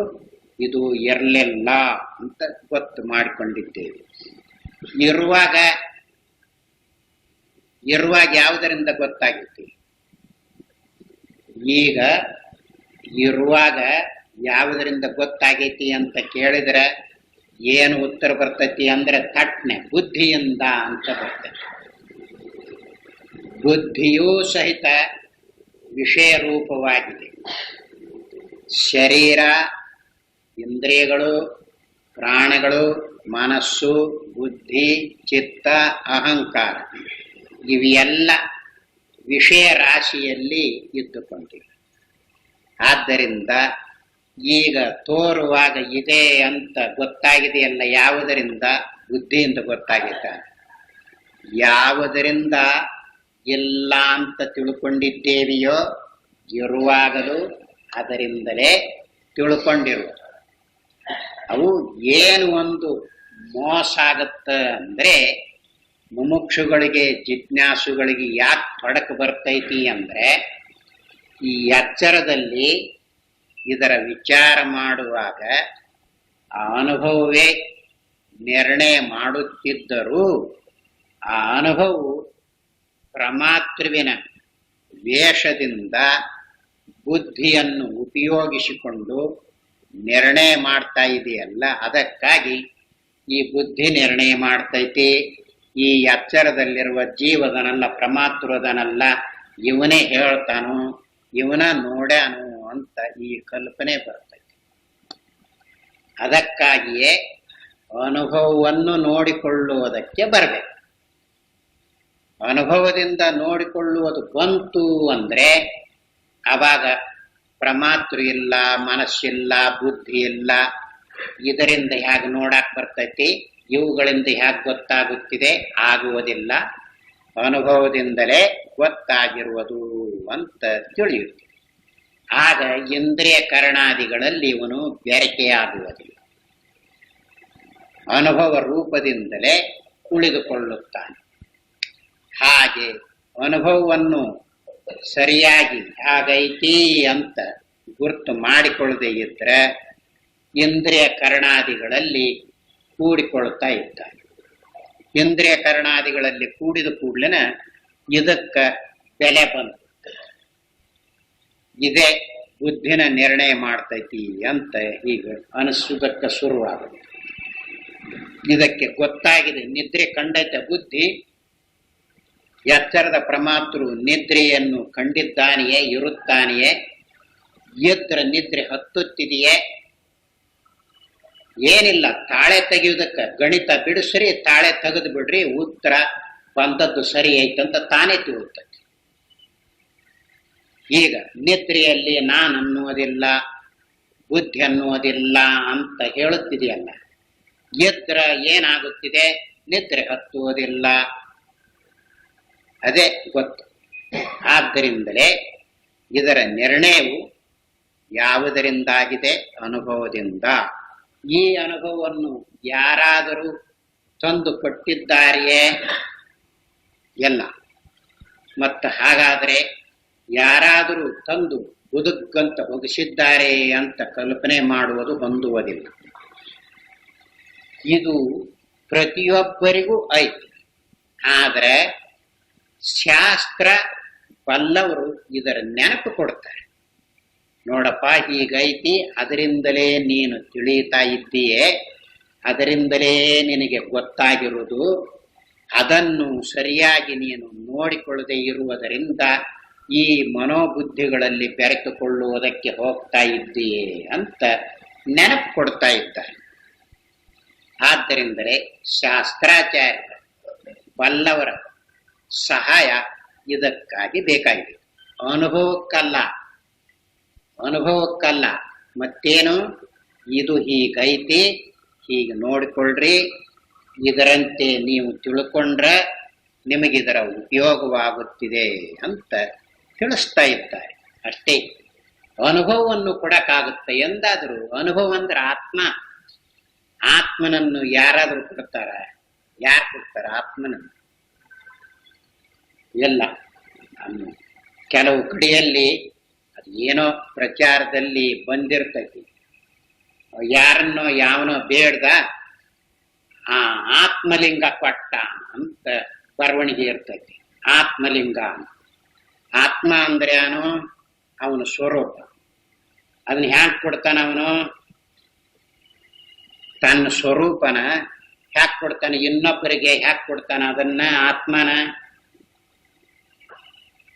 ಇದು ಇರಲಿಲ್ಲ ಅಂತ ಗೊತ್ತು ಮಾಡಿಕೊಂಡಿದ್ದೇವೆ. ಇರುವಾಗ ಯಾವುದರಿಂದ ಗೊತ್ತಾಗೈತಿ? ಈಗ ಇರುವಾಗ ಯಾವುದರಿಂದ ಗೊತ್ತಾಗೈತಿ ಅಂತ ಕೇಳಿದ್ರೆ ಏನು ಉತ್ತರ ಬರ್ತೈತಿ ಅಂದ್ರೆ ತಟ್ನೆ ಬುದ್ಧಿಯಿಂದ ಅಂತ ಬರ್ತೈತಿ. ಬುದ್ಧಿಯೂ ಸಹಿತ ವಿಷಯ ರೂಪವಾಗಿದೆ. ಶರೀರ, ಇಂದ್ರಿಯಗಳು, ಪ್ರಾಣಗಳು, ಮನಸ್ಸು, ಬುದ್ಧಿ, ಚಿತ್ತ, ಅಹಂಕಾರ ಇವೆಲ್ಲ ವಿಷಯ ರಾಶಿಯಲ್ಲಿ ಇದ್ದುಕೊಂಡಿವೆ. ಆದ್ದರಿಂದ ಈಗ ತೋರುವಾಗ ಇದೆ ಅಂತ ಗೊತ್ತಾಗಿದೆಯಲ್ಲ, ಯಾವುದರಿಂದ? ಬುದ್ಧಿಯಿಂದ ಗೊತ್ತಾಗಿದೆ. ಯಾವುದರಿಂದ ಇಲ್ಲ ಅಂತ ತಿಳ್ಕೊಂಡಿದ್ದೇವೆಯೋ ಇರುವಾಗಲೂ ಅದರಿಂದಲೇ ತಿಳ್ಕೊಂಡಿರುವುದು. ಅವು ಏನು ಒಂದು ಮೋಸ ಆಗತ್ತ ಅಂದ್ರೆ, ಮುಮುಕ್ಷುಗಳಿಗೆ, ಜಿಜ್ಞಾಸುಗಳಿಗೆ ಯಾಕೆ ತೊಡಕು ಬರ್ತೈತಿ ಅಂದ್ರೆ, ಈ ಎಚ್ಚರದಲ್ಲಿ ಇದರ ವಿಚಾರ ಮಾಡುವಾಗ ಆ ಅನುಭವವೇ ನಿರ್ಣಯ ಮಾಡುತ್ತಿದ್ದರೂ ಆ ಅನುಭವವು ಪ್ರಮಾತೃವಿನ ವೇಷದಿಂದ ಬುದ್ಧಿಯನ್ನು ಉಪಯೋಗಿಸಿಕೊಂಡು ನಿರ್ಣಯ ಮಾಡ್ತಾ ಇದೆಯಲ್ಲ, ಅದಕ್ಕಾಗಿ ಈ ಬುದ್ಧಿ ನಿರ್ಣಯ ಮಾಡ್ತೈತಿ. ಈ ಎಚ್ಚರದಲ್ಲಿರುವ ಜೀವದನಲ್ಲ, ಪ್ರಮಾತೃದನಲ್ಲ, ಇವನೇ ಹೇಳ್ತಾನೋ, ಇವನ ನೋಡ್ಯಾನು ಅಂತ ಈ ಕಲ್ಪನೆ ಬರ್ತೈತಿ. ಅದಕ್ಕಾಗಿಯೇ ಅನುಭವವನ್ನು ನೋಡಿಕೊಳ್ಳುವುದಕ್ಕೆ ಬರಬೇಕು. ಅನುಭವದಿಂದ ನೋಡಿಕೊಳ್ಳುವುದು ಬಂತು ಅಂದ್ರೆ ಆವಾಗ ಪ್ರಮಾತೃ ಇಲ್ಲ, ಮನಸ್ಸಿಲ್ಲ, ಬುದ್ಧಿ ಇಲ್ಲ. ಇದರಿಂದ ಹೇಗೆ ನೋಡಕ್ ಬರ್ತೈತಿ, ಇವುಗಳಿಂದ ಹೇಗೆ ಗೊತ್ತಾಗುತ್ತಿದೆ, ಆಗುವುದಿಲ್ಲ. ಅನುಭವದಿಂದಲೇ ಗೊತ್ತಾಗಿರುವುದು ಅಂತ ತಿಳಿಯುತ್ತೆ. ಆಗ ಇಂದ್ರಿಯ ಕರಣಾದಿಗಳಲ್ಲಿ ಇವನು ಬೆರಕೆಯಾಗುವುದಿಲ್ಲ. ಅನುಭವ ರೂಪದಿಂದಲೇ ಉಳಿದುಕೊಳ್ಳುತ್ತಾನೆ. ಹಾಗೆ ಅನುಭವವನ್ನು ಸರಿಯಾಗಿ ಹಾಗೈತಿ ಅಂತ ಗುರುತು ಮಾಡಿಕೊಳ್ಳದೆ ಇದ್ರೆ ಇಂದ್ರಿಯ ಕರಣಾದಿಗಳಲ್ಲಿ ಕೂಡಿಕೊಳ್ತಾ ಇದ್ದಾನೆ. ಇಂದ್ರಿಯ ಕರಣಾದಿಗಳಲ್ಲಿ ಕೂಡಿದ ಕೂಡಲಿನ ಇದಕ್ಕ ಬೆಲೆ ಬಂತು, ಇದೇ ಬುದ್ಧಿನ ನಿರ್ಣಯ ಮಾಡ್ತೈತಿ ಅಂತ ಈಗ ಅನಿಸುವುದಕ್ಕೆ ಶುರುವಾಗುತ್ತೆ. ಇದಕ್ಕೆ ಗೊತ್ತಾಗಿದೆ, ನಿದ್ರೆ ಕಂಡೈತೆ ಬುದ್ಧಿ, ಎಚ್ಚರದ ಪ್ರಮಾತೃ ನಿದ್ರೆಯನ್ನು ಕಂಡಿದ್ದಾನೆಯೇ, ಇರುತ್ತಾನೆಯೇ, ಎದ್ರ ನಿದ್ರೆ ಹತ್ತುತ್ತಿದೆಯೇ, ಏನಿಲ್ಲ. ತಾಳೆ ತೆಗೆಯುವುದಕ್ಕೆ ಗಣಿತ ಬಿಡಿಸ್ರಿ, ತಾಳೆ ತೆಗೆದು ಬಿಡ್ರಿ, ಉತ್ತರ ಬಂದದ್ದು ಸರಿ ಐತಂತ ತಾನೇ ತಿಳುತ್ತದೆ. ಈಗ ನಿದ್ರೆಯಲ್ಲಿ ನಾನು ಅನ್ನುವುದಿಲ್ಲ, ಬುದ್ಧಿ ಅನ್ನುವುದಿಲ್ಲ ಅಂತ ಹೇಳುತ್ತಿದೆಯಲ್ಲ, ಎದ್ರ ಏನಾಗುತ್ತಿದೆ, ನಿದ್ರೆ ಹತ್ತುವುದಿಲ್ಲ, ಅದೇ ಗೊತ್ತು. ಆದ್ದರಿಂದಲೇ ಇದರ ನಿರ್ಣಯವು ಯಾವುದರಿಂದಾಗಿದೆ, ಅನುಭವದಿಂದ. ಈ ಅನುಭವವನ್ನು ಯಾರಾದರೂ ತಂದು ಕೊಟ್ಟಿದ್ದಾರೆಯೇ? ಎಲ್ಲ. ಮತ್ತು ಹಾಗಾದರೆ ಯಾರಾದರೂ ತಂದು ಬದುಕಂತ ಒಗಿಸಿದ್ದಾರೆ ಅಂತ ಕಲ್ಪನೆ ಮಾಡುವುದು ಹೊಂದುವುದಿಲ್ಲ. ಇದು ಪ್ರತಿಯೊಬ್ಬರಿಗೂ ಐತಿ. ಆದರೆ ಶಾಸ್ತ್ರ ಬಲ್ಲವರು ಇದರ ನೆನಪು ಕೊಡ್ತಾರೆ. ನೋಡಪ್ಪ, ಹೀಗೈತಿ, ಅದರಿಂದಲೇ ನೀನು ತಿಳಿಯುತ್ತಾ ಇದ್ದೀಯೇ, ಅದರಿಂದಲೇ ನಿನಗೆ ಗೊತ್ತಾಗಿರುವುದು, ಅದನ್ನು ಸರಿಯಾಗಿ ನೀನು ನೋಡಿಕೊಳ್ಳದೆ ಇರುವುದರಿಂದ ಈ ಮನೋಬುದ್ಧಿಗಳಲ್ಲಿ ಬೆರೆತುಕೊಳ್ಳುವುದಕ್ಕೆ ಹೋಗ್ತಾ ಇದ್ದೀಯೇ ಅಂತ ನೆನಪು ಕೊಡ್ತಾ ಇದ್ದಾರೆ. ಆದ್ದರಿಂದಲೇ ಶಾಸ್ತ್ರಾಚಾರ್ಯ ಬಲ್ಲವರ ಸಹಾಯ ಇದಕ್ಕಾಗಿ ಬೇಕಾಗಿದೆ. ಅನುಭವಕ್ಕಲ್ಲ. ಮತ್ತೇನು, ಇದು ಹೀಗೈತಿ, ಹೀಗೆ ನೋಡಿಕೊಳ್ಳ್ರಿ, ಇದರಂತೆ ನೀವು ತಿಳ್ಕೊಂಡ್ರೆ ನಿಮಗಿದರ ಉಪಯೋಗವಾಗುತ್ತಿದೆ ಅಂತ ತಿಳಿಸ್ತಾ ಇದ್ದಾರೆ ಅಷ್ಟೇ. ಅನುಭವವನ್ನು ಕೊಡಕ್ಕಾಗುತ್ತೆ ಎಂದಾದರೂ. ಅನುಭವ ಅಂದ್ರೆ ಆತ್ಮನನ್ನು ಯಾರಾದರೂ ಕೊಡ್ತಾರ? ಯಾರು ಕೊಡ್ತಾರ ಆತ್ಮನನ್ನು? ಎಲ್ಲ. ಕೆಲವು ಕಡೆಯಲ್ಲಿ ಅದು ಏನೋ ಪ್ರಚಾರದಲ್ಲಿ ಬಂದಿರ್ತೈತಿ, ಯಾರನ್ನೋ ಯಾವನೋ ಬೇಡ್ದ ಆತ್ಮಲಿಂಗ ಕೊಟ್ಟ ಅಂತ ಬರವಣಿಗೆ ಇರ್ತೈತಿ. ಆತ್ಮಲಿಂಗ, ಆತ್ಮ ಅಂದ್ರೆ ಅವನು ಅವನ ಸ್ವರೂಪ. ಅದನ್ನ ಹ್ಯಾಕ್ ಕೊಡ್ತಾನ ಅವನು? ತನ್ನ ಸ್ವರೂಪನ ಹ್ಯಾಕ್ ಕೊಡ್ತಾನೆ? ಇನ್ನೊಬ್ಬರಿಗೆ ಹ್ಯಾಕ್ ಕೊಡ್ತಾನ ಅದನ್ನ? ಆತ್ಮನ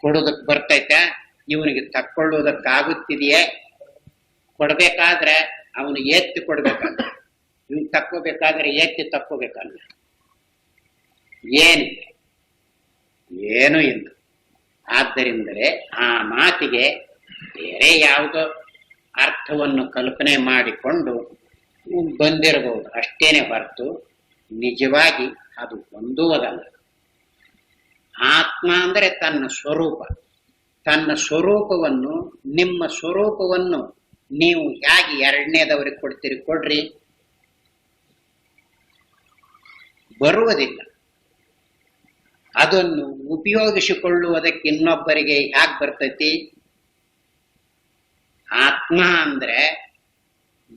ಕೊಡೋದಕ್ಕೆ ಬರ್ತೈತೆ? ಇವನಿಗೆ ತಕ್ಕೊಳ್ಳುವುದಕ್ಕಾಗುತ್ತಿದೆಯೇ? ಕೊಡ್ಬೇಕಾದ್ರೆ ಅವನು ಎತ್ತಿ ಕೊಡ್ಬೇಕಲ್ಲ, ಇವನ್ ತಕ್ಕೋಬೇಕಾದ್ರೆ ಎತ್ತಿ ತಕ್ಕೋಬೇಕಲ್ಲ. ಏನು ಇಲ್ಲ. ಆದ್ದರಿಂದಲೇ ಆ ಮಾತಿಗೆ ಬೇರೆ ಯಾವುದೋ ಅರ್ಥವನ್ನು ಕಲ್ಪನೆ ಮಾಡಿಕೊಂಡು ಬಂದಿರಬಹುದು ಅಷ್ಟೇನೆ ಹೊರತು ನಿಜವಾಗಿ ಅದು ಹೊಂದುವುದಲ್ಲ. ಆತ್ಮ ಅಂದರೆ ತನ್ನ ಸ್ವರೂಪ. ತನ್ನ ಸ್ವರೂಪವನ್ನು, ನಿಮ್ಮ ಸ್ವರೂಪವನ್ನು ನೀವು ಹೇಗೆ ಎರಡನೇದವರಿಗೆ ಕೊಡ್ತೀರಿ? ಕೊಡ್ರಿ, ಬರುವುದಿಲ್ಲ. ಅದನ್ನು ಉಪಯೋಗಿಸಿಕೊಳ್ಳುವುದಕ್ಕೆ ಇನ್ನೊಬ್ಬರಿಗೆ ಹೇಗೆ ಬರ್ತೈತಿ? ಆತ್ಮ ಅಂದ್ರೆ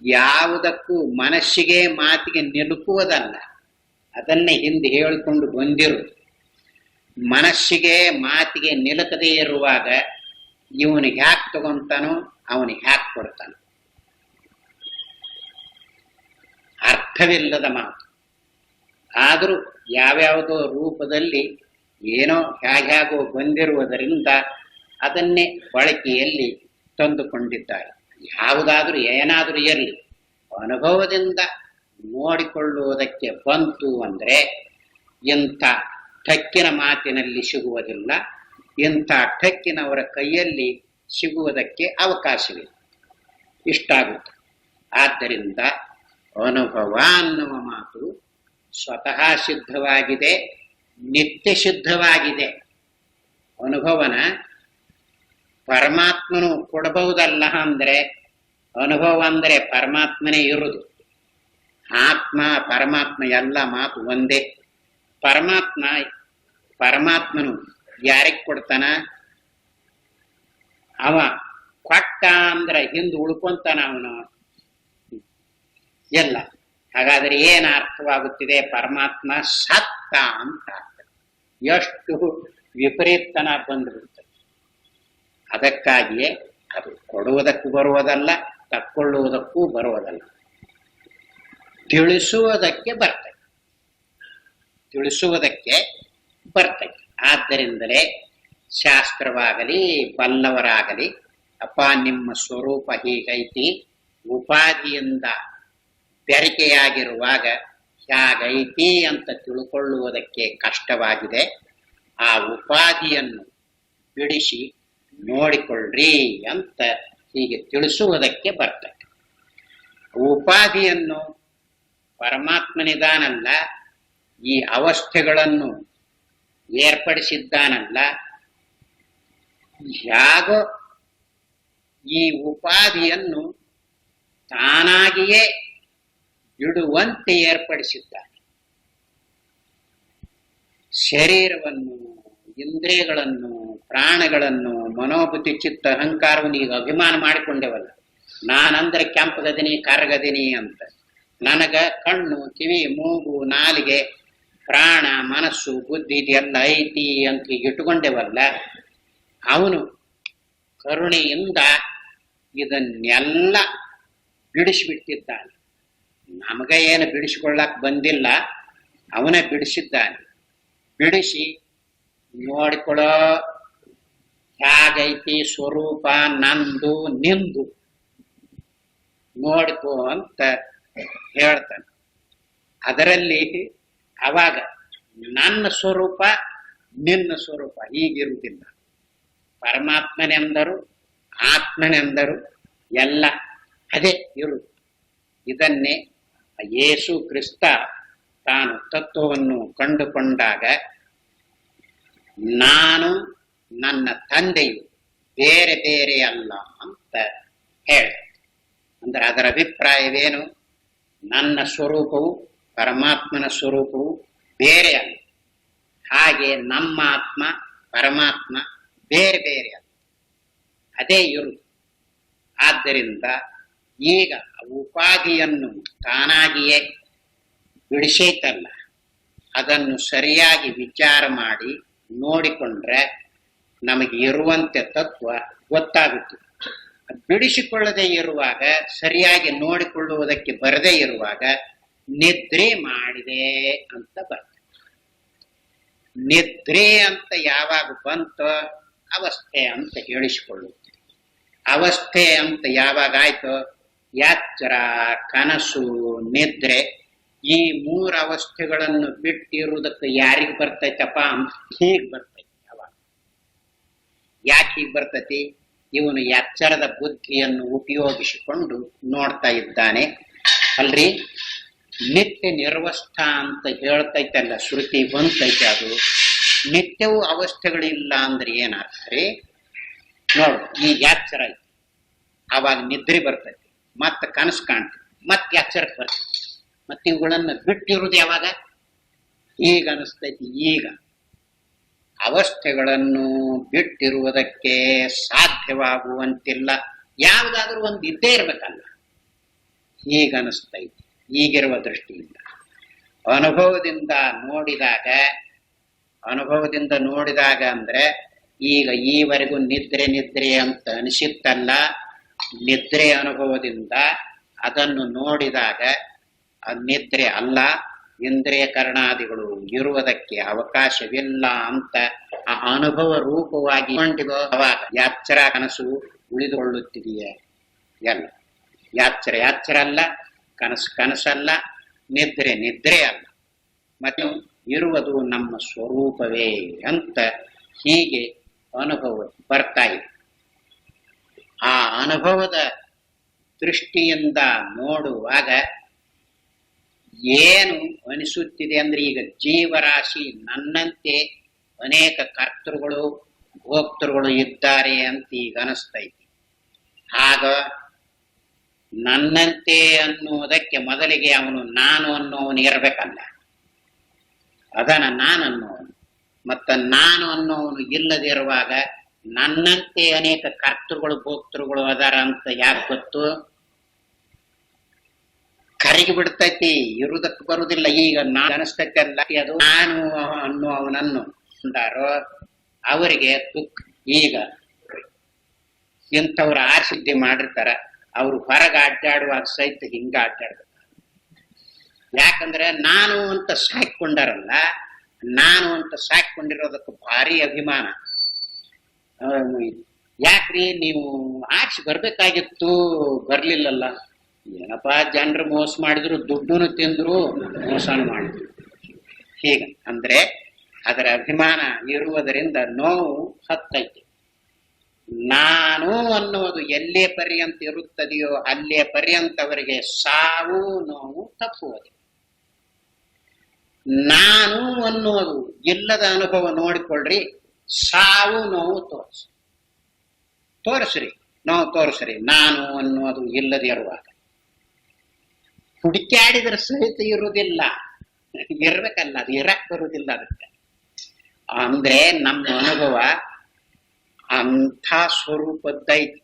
ಯಾವುದಕ್ಕೂ ಮನಸ್ಸಿಗೆ ಮಾತಿಗೆ ನಿಲುಕುವುದಲ್ಲ. ಅದನ್ನೇ ಹಿಂದೆ ಹೇಳಿಕೊಂಡು ಬಂದಿರುವುದು. ಮನಸ್ಸಿಗೆ ಮಾತಿಗೆ ನಿಲುಕದೇ ಇರುವಾಗ ಇವನಿಗೆ ಹ್ಯಾಕ್ ತಗೊಂತಾನೋ ಅವನಿಗೆ ಹ್ಯಾಕ್ ಕೊಡ್ತಾನೋ? ಅರ್ಥವಿಲ್ಲದ ಮಾತು. ಆದರೂ ಯಾವ್ಯಾವುದೋ ರೂಪದಲ್ಲಿ ಏನೋ ಹೇಗೋ ಬಂದಿರುವುದರಿಂದ ಅದನ್ನೇ ಬಳಕೆಯಲ್ಲಿ ತಂದುಕೊಂಡಿದ್ದಾರೆ. ಯಾವುದಾದ್ರೂ ಏನಾದರೂ ಇರಲಿ, ಅನುಭವದಿಂದ ನೋಡಿಕೊಳ್ಳುವುದಕ್ಕೆ ಬಂತು ಅಂದರೆ ಇಂಥ ಠಕ್ಕಿನ ಮಾತಿನಲ್ಲಿ ಸಿಗುವುದಿಲ್ಲ, ಇಂಥ ಠಕ್ಕಿನವರ ಕೈಯಲ್ಲಿ ಸಿಗುವುದಕ್ಕೆ ಅವಕಾಶವಿಲ್ಲ. ಇಷ್ಟಾಗುತ್ತೆ. ಆದ್ದರಿಂದ ಅನುಭವ ಅನ್ನುವ ಮಾತು ಸ್ವತಃ ಸಿದ್ಧವಾಗಿದೆ, ನಿತ್ಯ ಸಿದ್ಧವಾಗಿದೆ. ಅನುಭವನ ಪರಮಾತ್ಮನು ಕೊಡಬಹುದಲ್ಲ ಅಂದ್ರೆ, ಅನುಭವ ಅಂದ್ರೆ ಪರಮಾತ್ಮನೇ ಇರುವುದು. ಆತ್ಮ ಪರಮಾತ್ಮ ಎಲ್ಲ ಮಾತು ಒಂದೇ. ಪರಮಾತ್ಮನು ಯಾರಿಗೆ ಕೊಡ್ತಾನ? ಅವ ಕೊಟ್ಟ ಅಂದ್ರೆ ಹಿಂದೆ ಉಳ್ಕೊಂತಾನ ಅವನು ಎಲ್ಲ. ಹಾಗಾದ್ರೆ ಏನ್ ಅರ್ಥವಾಗುತ್ತಿದೆ? ಪರಮಾತ್ಮ ಸತ್ತ ಅಂತ ಅರ್ಥ. ಎಷ್ಟು ವಿಪರೀತನ ಬಂದ್ಬಿಡ್ತದೆ. ಅದಕ್ಕಾಗಿಯೇ ಅದು ಕೊಡುವುದಕ್ಕೂ ಬರುವುದಲ್ಲ, ತಕ್ಕೊಳ್ಳುವುದಕ್ಕೂ ಬರುವುದಲ್ಲ, ತಿಳಿಸುವುದಕ್ಕೆ ಬರ್ತದೆ. ಆದ್ದರಿಂದಲೇ ಶಾಸ್ತ್ರವಾಗಲಿ ಬಲ್ಲವರಾಗಲಿ, ಅಪ್ಪ ನಿಮ್ಮ ಸ್ವರೂಪ ಹೀಗೈತಿ, ಉಪಾಧಿಯಿಂದ ಬೆರಿಕೆಯಾಗಿರುವಾಗ ಹೇಗೈತಿ ಅಂತ ತಿಳ್ಕೊಳ್ಳುವುದಕ್ಕೆ ಕಷ್ಟವಾಗಿದೆ. ಆ ಉಪಾಧಿಯನ್ನು ಬಿಡಿಸಿ ನೋಡಿಕೊಳ್ಳ್ರಿ ಅಂತ ಹೀಗೆ ತಿಳಿಸುವುದಕ್ಕೆ ಬರ್ತದೆ. ಉಪಾಧಿಯನ್ನು ಪರಮಾತ್ಮನಿದಾನಲ್ಲ, ಈ ಅವಸ್ಥೆಗಳನ್ನು ಏರ್ಪಡಿಸಿದ್ದಾನಲ್ಲ, ಹೇಗೋ ಈ ಉಪಾಧಿಯನ್ನು ತಾನಾಗಿಯೇ ಬಿಡುವಂತೆ ಏರ್ಪಡಿಸಿದ್ದಾನೆ. ಶರೀರವನ್ನು, ಇಂದ್ರಿಯಗಳನ್ನು, ಪ್ರಾಣಗಳನ್ನು, ಮನೋಬುದ್ಧಿ ಚಿತ್ತ ಅಹಂಕಾರವನ್ನು ಈಗ ಅಭಿಮಾನ ಮಾಡಿಕೊಂಡೇವಲ್ಲ, ನಾನಂದ್ರೆ ಕೆಂಪಗದಿನಿ ಕರಗದಿನಿ ಅಂತ. ನನಗ ಕಣ್ಣು, ಕಿವಿ, ಮೂಗು, ನಾಲಿಗೆ, ಪ್ರಾಣ, ಮನಸ್ಸು, ಬುದ್ಧಿ ಇದೆಲ್ಲ ಐತಿ ಅಂತ ಈಗ ಇಟ್ಟುಕೊಂಡೇವಲ್ಲ, ಅವನು ಕರುಣೆಯಿಂದ ಇದನ್ನೆಲ್ಲ ಬಿಡಿಸಿಬಿಟ್ಟಿದ್ದಾನೆ. ನಮಗ ಏನು ಬಿಡಿಸಿಕೊಳ್ಳಕ್ ಬಂದಿಲ್ಲ, ಅವನೇ ಬಿಡಿಸಿದ್ದಾನೆ. ಬಿಡಿಸಿ ನೋಡಿಕೊಳ್ಳೋ ಹೇಗೈತಿ ಸ್ವರೂಪ ನಂದು ನಿಂದು ನೋಡ್ಕೋ ಅಂತ ಹೇಳ್ತಾನೆ. ಅದರಲ್ಲಿ ಅವಾಗ ನನ್ನ ಸ್ವರೂಪ ನಿನ್ನ ಸ್ವರೂಪ ಹೀಗಿರುವುದಿಲ್ಲ. ಪರಮಾತ್ಮನೆಂದರು ಆತ್ಮನೆಂದರು ಎಲ್ಲ ಅದೇ ಇರುವುದು. ಇದನ್ನೇ ಯೇಸು ಕ್ರಿಸ್ತ ತಾನು ತತ್ವವನ್ನು ಕಂಡುಕೊಂಡಾಗ ನಾನು ನನ್ನ ತಂದೆಯು ಬೇರೆ ಬೇರೆ ಅಲ್ಲ ಅಂತ ಹೇಳ. ಅಂದ್ರೆ ಅದರ ಅಭಿಪ್ರಾಯವೇನು? ನನ್ನ ಸ್ವರೂಪವು ಪರಮಾತ್ಮನ ಸ್ವರೂಪವು ಬೇರೆ ಅಲ್ಲ, ಹಾಗೆ ನಮ್ಮ ಆತ್ಮ ಪರಮಾತ್ಮ ಬೇರೆ ಬೇರೆ ಅಲ್ಲ, ಅದೇ ಇರುವುದು. ಆದ್ದರಿಂದ ಈಗ ಉಪಾಧಿಯನ್ನು ತಾನಾಗಿಯೇ ಬಿಡಿಸೈತಲ್ಲ, ಅದನ್ನು ಸರಿಯಾಗಿ ವಿಚಾರ ಮಾಡಿ ನೋಡಿಕೊಂಡ್ರೆ ನಮಗೆ ಇರುವಂತೆ ತತ್ವ ಗೊತ್ತಾಗುತ್ತದೆ. ಬಿಡಿಸಿಕೊಳ್ಳದೆ ಇರುವಾಗ, ಸರಿಯಾಗಿ ನೋಡಿಕೊಳ್ಳುವುದಕ್ಕೆ ಬರದೇ ಇರುವಾಗ ನಿದ್ರೆ ಮಾಡಿದೆ ಅಂತ ಬರ್ತದೆ. ನಿದ್ರೆ ಅಂತ ಯಾವಾಗ ಬಂತೋ ಅವಸ್ಥೆ ಅಂತ ಹೇಳಿಸಿಕೊಳ್ಳುತ್ತೆ. ಅವಸ್ಥೆ ಅಂತ ಯಾವಾಗ ಆಯ್ತೋ ಎಚ್ಚರ, ಕನಸು, ನಿದ್ರೆ, ಈ ಮೂರು ಅವಸ್ಥೆಗಳನ್ನು ಬಿಟ್ಟಿರುವುದಕ್ಕೆ ಯಾರಿಗೆ ಬರ್ತೈತಪ್ಪ ಅಂತ ಹೀಗೆ ಬರ್ತೈತಿ. ಅವಾಗ ಯಾಕೆ ಹೀಗೆ ಬರ್ತೈತಿ? ಇವನು ಎಚ್ಚರದ ಬುದ್ಧಿಯನ್ನು ಉಪಯೋಗಿಸಿಕೊಂಡು ನೋಡ್ತಾ ಇದ್ದಾನೆ. ಅಲ್ರಿ, ನಿತ್ಯ ನಿರ್ವಸ್ಥ ಅಂತ ಹೇಳ್ತೈತಲ್ಲ ಶ್ರುತಿ ಬಂತೈತೆ. ಅದು ನಿತ್ಯವೂ ಅವಸ್ಥೆಗಳಿಲ್ಲ ಅಂದ್ರೆ ಏನರ್ಥ ರೀ? ನೋಡು, ಈಗ ಎಚ್ಚರ ಐತಿ, ಅವಾಗ ನಿದ್ರೆ ಬರ್ತೈತಿ, ಮತ್ತೆ ಕನಸು ಕಾಣ್ತೈತಿ, ಮತ್ತೆ ಎಚ್ಚರಕ್ಕೆ ಬರ್ತೈತಿ. ಮತ್ತೆ ಇವುಗಳನ್ನು ಬಿಟ್ಟಿರುವುದು ಯಾವಾಗ? ಈಗ ಅನಿಸ್ತೈತಿ. ಈಗ ಅವಸ್ಥೆಗಳನ್ನು ಬಿಟ್ಟಿರುವುದಕ್ಕೆ ಸಾಧ್ಯವಾಗುವಂತಿಲ್ಲ. ಯಾವುದಾದ್ರೂ ಒಂದು ಇದ್ದೇ ಇರ್ಬೇಕಲ್ಲ. ಈಗ ಅನಿಸ್ತೈತಿ ಈಗಿರುವ ದೃಷ್ಟಿಯಿಂದ. ಅನುಭವದಿಂದ ನೋಡಿದಾಗ ಅಂದ್ರೆ ಈಗ ಈವರೆಗೂ ನಿದ್ರೆ ಅಂತ ಅನಿಸಿತ್ತಲ್ಲ, ನಿದ್ರೆ ಅನುಭವದಿಂದ ಅದನ್ನು ನೋಡಿದಾಗ ನಿದ್ರೆ ಅಲ್ಲ, ಇಂದ್ರಿಯ ಕರ್ಣಾದಿಗಳು ಇರುವುದಕ್ಕೆ ಅವಕಾಶವಿಲ್ಲ ಅಂತ ಆ ಅನುಭವ ರೂಪವಾಗಿ ಕೊಂಡಿಗೋ. ಅವಾಗ ಎಚ್ಚರ, ಕನಸು ಉಳಿದುಕೊಳ್ಳುತ್ತಿದೆಯೇ? ಎಲ್ಲ ಯಾಚ್ಚರ ಯಾಚ್ಚರ ಅಲ್ಲ, ಕನಸು ಕನಸಲ್ಲ, ನಿದ್ರೆ ನಿದ್ರೆ ಅಲ್ಲ, ಮತ್ತು ಇರುವುದು ನಮ್ಮ ಸ್ವರೂಪವೇ ಅಂತ ಹೀಗೆ ಅನುಭವ ಬರ್ತಾ ಇದೆ. ಆ ಅನುಭವದ ದೃಷ್ಟಿಯಿಂದ ನೋಡುವಾಗ ಏನು ಅನಿಸುತ್ತಿದೆ ಅಂದ್ರೆ, ಈಗ ಜೀವರಾಶಿ ನನ್ನಂತೆ ಅನೇಕ ಕರ್ತೃಗಳು ಭೋಕ್ತೃಗಳು ಇದ್ದಾರೆ ಅಂತ ಈಗ ಅನಿಸ್ತೈತಿ. ಆಗ ನನ್ನಂತೆ ಅನ್ನುವುದಕ್ಕೆ ಮೊದಲಿಗೆ ಅವನು ನಾನು ಅನ್ನೋವನು ಇರಬೇಕಲ್ಲ, ಅದನ್ನ ನಾನು ಅನ್ನೋವನು. ಮತ್ತ ನಾನು ಅನ್ನೋವನು ಇಲ್ಲದಿರುವಾಗ ನನ್ನಂತೆ ಅನೇಕ ಕರ್ತೃಗಳು ಭೋಕ್ತೃಗಳು ಅದಾರ ಅಂತ ಯಾಕೆ ಗೊತ್ತು? ಕರಗಿ ಬಿಡ್ತೈತಿ, ಇರುವುದಕ್ಕೆ ಬರುವುದಿಲ್ಲ. ಈಗ ನಾನು ಅನಿಸ್ತೈತಿ ಅಲ್ಲ, ಅದು ನಾನು ಅನ್ನುವನನ್ನು ಅಂದಾರೋ ಅವರಿಗೆ ದುಃಖ. ಈಗ ಇಂಥವ್ರು ಆರ್ಸಿದ್ಧಿ ಮಾಡಿರ್ತಾರ, ಅವ್ರು ಹೊರಗೆ ಅಡ್ಡಾಡುವಾಗ ಸಹಿತ ಹಿಂಗ ಅಡ್ಡಾಡ್ಬೇಕು. ಯಾಕಂದ್ರೆ ನಾನು ಅಂತ ಸಾಕೊಂಡಾರಲ್ಲ, ನಾನು ಅಂತ ಸಾಕೊಂಡಿರೋದಕ್ಕೆ ಭಾರಿ ಅಭಿಮಾನ. ಯಾಕ್ರಿ ನೀವು ಆರ್ಸಿ ಬರ್ಬೇಕಾಗಿತ್ತು, ಬರ್ಲಿಲ್ಲಲ್ಲ? ಏನಪ್ಪಾ, ಜನರು ಮೋಸ ಮಾಡಿದ್ರು, ದುಡ್ಡುನು ತಿಂದ್ರು, ಮೋಸನು ಮಾಡಿದ್ರು. ಹೀಗ ಅಂದ್ರೆ ಅದರ ಅಭಿಮಾನ ಇರುವುದರಿಂದ ನೋವು ಹತ್ತೈತಿ. ನಾನು ಅನ್ನುವುದು ಎಲ್ಲೇ ಪರ್ಯಂತ ಇರುತ್ತದೆಯೋ ಅಲ್ಲೇ ಪರ್ಯಂತ ಅವರಿಗೆ ಸಾವು ನೋವು ತಪ್ಪುವುದು. ನಾನು ಅನ್ನುವುದು ಇಲ್ಲದ ಅನುಭವ ನೋಡಿಕೊಳ್ಳ್ರಿ, ಸಾವು ನೋವು ತೋರಿಸ್ರಿ, ನೋವು ತೋರಿಸ್ರಿ. ನಾನು ಅನ್ನುವುದು ಇಲ್ಲದಿರುವಾಗ ಹುಡುಕಾಡಿದ್ರೆ ಸಹಿತ ಇರುವುದಿಲ್ಲ, ಇರ್ಬೇಕಲ್ಲ, ಅದು ಇರಕ್ ಬರುವುದಿಲ್ಲ. ಅದಕ್ಕೆ ಅಂದ್ರೆ ನಮ್ಮ ಅನುಭವ ಅಂಥ ಸ್ವರೂಪದ್ದೈತಿ.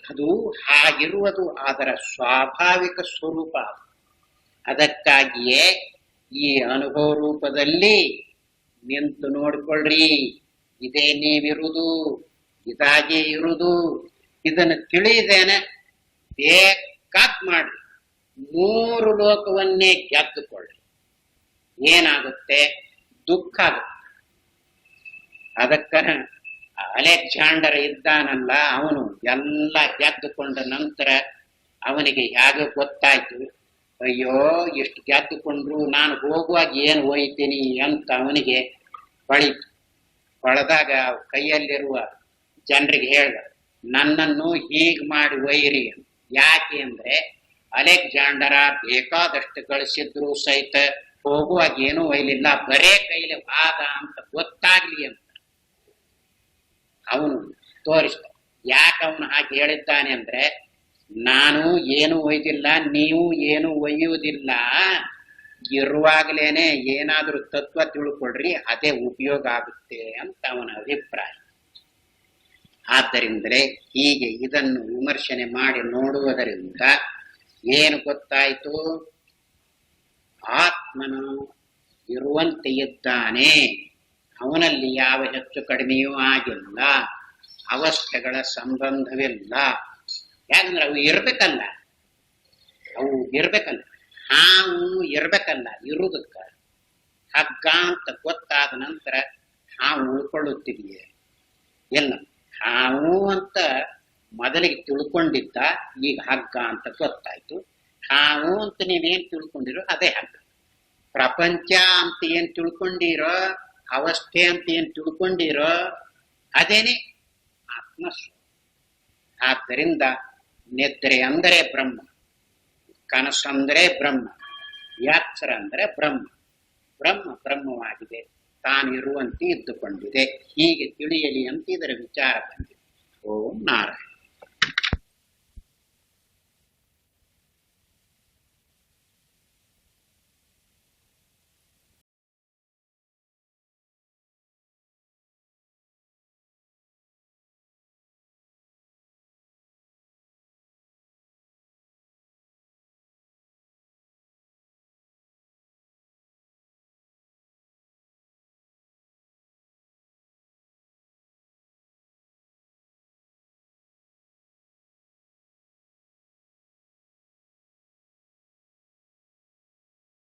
ಅದು ಹಾಗಿರುವುದು ಅದರ ಸ್ವಾಭಾವಿಕ ಸ್ವರೂಪ. ಅದಕ್ಕಾಗಿಯೇ ಈ ಅನುಭವ ರೂಪದಲ್ಲಿ ನಿಂತು ನೋಡಿಕೊಳ್ಳ್ರಿ, ಇದೇ ನೀವಿರುವುದು, ಇದಾಗೆ ಇರುವುದು. ಇದನ್ನು ತಿಳಿದೇನೆ ಬೇಕಾದ್ ಮಾಡ್ರಿ, 3 ಲೋಕವನ್ನೇ ಗೆದ್ದುಕೊಳ್ಳಿ. ಏನಾಗುತ್ತೆ? ದುಃಖ ಆಗುತ್ತೆ. ಅದಕ್ಕ ಅಲೆಕ್ಸಾಂಡರ್ ಇದ್ದಾನಲ್ಲ, ಅವನು ಎಲ್ಲ ಗೆದ್ದುಕೊಂಡ ನಂತರ ಅವನಿಗೆ ಹೇಗೆ ಗೊತ್ತಾಯ್ತು, ಅಯ್ಯೋ ಎಷ್ಟು ಗೆದ್ದುಕೊಂಡ್ರು, ನಾನು ಹೋಗುವಾಗ ಏನು ಒಯ್ತೀನಿ ಅಂತ ಅವನಿಗೆ ಹೊಳಿತು. ಹೊಳೆದಾಗ ಕೈಯಲ್ಲಿರುವ ಜನರಿಗೆ ಹೇಳ್ದ, ನನ್ನನ್ನು ಹೀಗೆ ಮಾಡಿ ಒಯ್ಯಿರಿ. ಯಾಕೆ ಅಂದ್ರೆ ಅಲೆಕ್ಸಾಂಡರ ಬೇಕಾದಷ್ಟು ಗಳಿಸಿದ್ರು ಸಹಿತ ಹೋಗುವಾಗ ಏನೂ ಒಯ್ಲಿಲ್ಲ, ಬರೇ ಕೈಲಿ ವಾದ ಅಂತ ಗೊತ್ತಾಗ್ಲಿ ಅಂತ ಅವನು ತೋರಿಸ್ದ. ಯಾಕೆ ಅವನು ಹಾಗೆ ಹೇಳಿದ್ದಾನೆ ಅಂದ್ರೆ, ನಾನು ಏನು ಒಯ್ದಿಲ್ಲ, ನೀವು ಏನು ಒಯ್ಯುವುದಿಲ್ಲ, ಇರುವಾಗಲೇನೆ ಏನಾದ್ರೂ ತತ್ವ ತಿಳ್ಕೊಳ್ರಿ, ಅದೇ ಉಪಯೋಗ ಆಗುತ್ತೆ ಅಂತ ಅವನ ಅಭಿಪ್ರಾಯ. ಆದ್ದರಿಂದಲೇ ಹೀಗೆ ಇದನ್ನು ವಿಮರ್ಶನೆ ಮಾಡಿ ನೋಡುವುದರಿಂದ ಏನು ಗೊತ್ತಾಯಿತು? ಆತ್ಮನು ಇರುವಂತೆ ಇದ್ದಾನೆ, ಅವನಲ್ಲಿ ಯಾವ ಹೆಚ್ಚು ಕಡಿಮೆಯೂ ಆಗಿಲ್ಲ, ಅವಸ್ಥೆಗಳ ಸಂಬಂಧವಿಲ್ಲ. ಯಾಕಂದ್ರೆ ಅವು ಇರ್ಬೇಕಲ್ಲ, ಹಾವು ಇರ್ಬೇಕಲ್ಲ. ಇರುವುದಕ್ಕ ಹಗ್ಗ ಅಂತ ಗೊತ್ತಾದ ನಂತರ ಹಾವು ಉಳ್ಕೊಳ್ಳುತ್ತಿದೆಯೇ? ಇಲ್ಲ, ಹಾವು ಅಂತ ಮೊದಲಿಗೆ ತಿಳ್ಕೊಂಡಿದ್ದ, ಈಗ ಹಗ್ಗ ಅಂತ ಗೊತ್ತಾಯ್ತು. ಹಾವು ಅಂತ ನೀವೇನ್ ತಿಳ್ಕೊಂಡಿರೋ ಅದೇ ಹಗ್ಗ. ಪ್ರಪಂಚ ಅಂತ ಏನ್ ತಿಳ್ಕೊಂಡಿರೋ, ಅವಸ್ಥೆ ಅಂತ ಏನ್ ತಿಳ್ಕೊಂಡಿರೋ ಅದೇನೆ ಆತ್ಮಸ್ವ. ಆದ್ದರಿಂದ ನಿದ್ರೆ ಅಂದರೆ ಬ್ರಹ್ಮ, ಕನಸಂದರೆ ಬ್ರಹ್ಮ, ಯಾತ್ಸರ ಅಂದರೆ ಬ್ರಹ್ಮ. ಬ್ರಹ್ಮ ಬ್ರಹ್ಮವಾಗಿದೆ, ತಾನಿರುವಂತೆ ಇದ್ದುಕೊಂಡಿದೆ. ಹೀಗೆ ತಿಳಿಯಲಿ ಅಂತ ಇದರ ವಿಚಾರ ಬಂದಿದೆ. ಓಂ ನಾರಾಯಣ.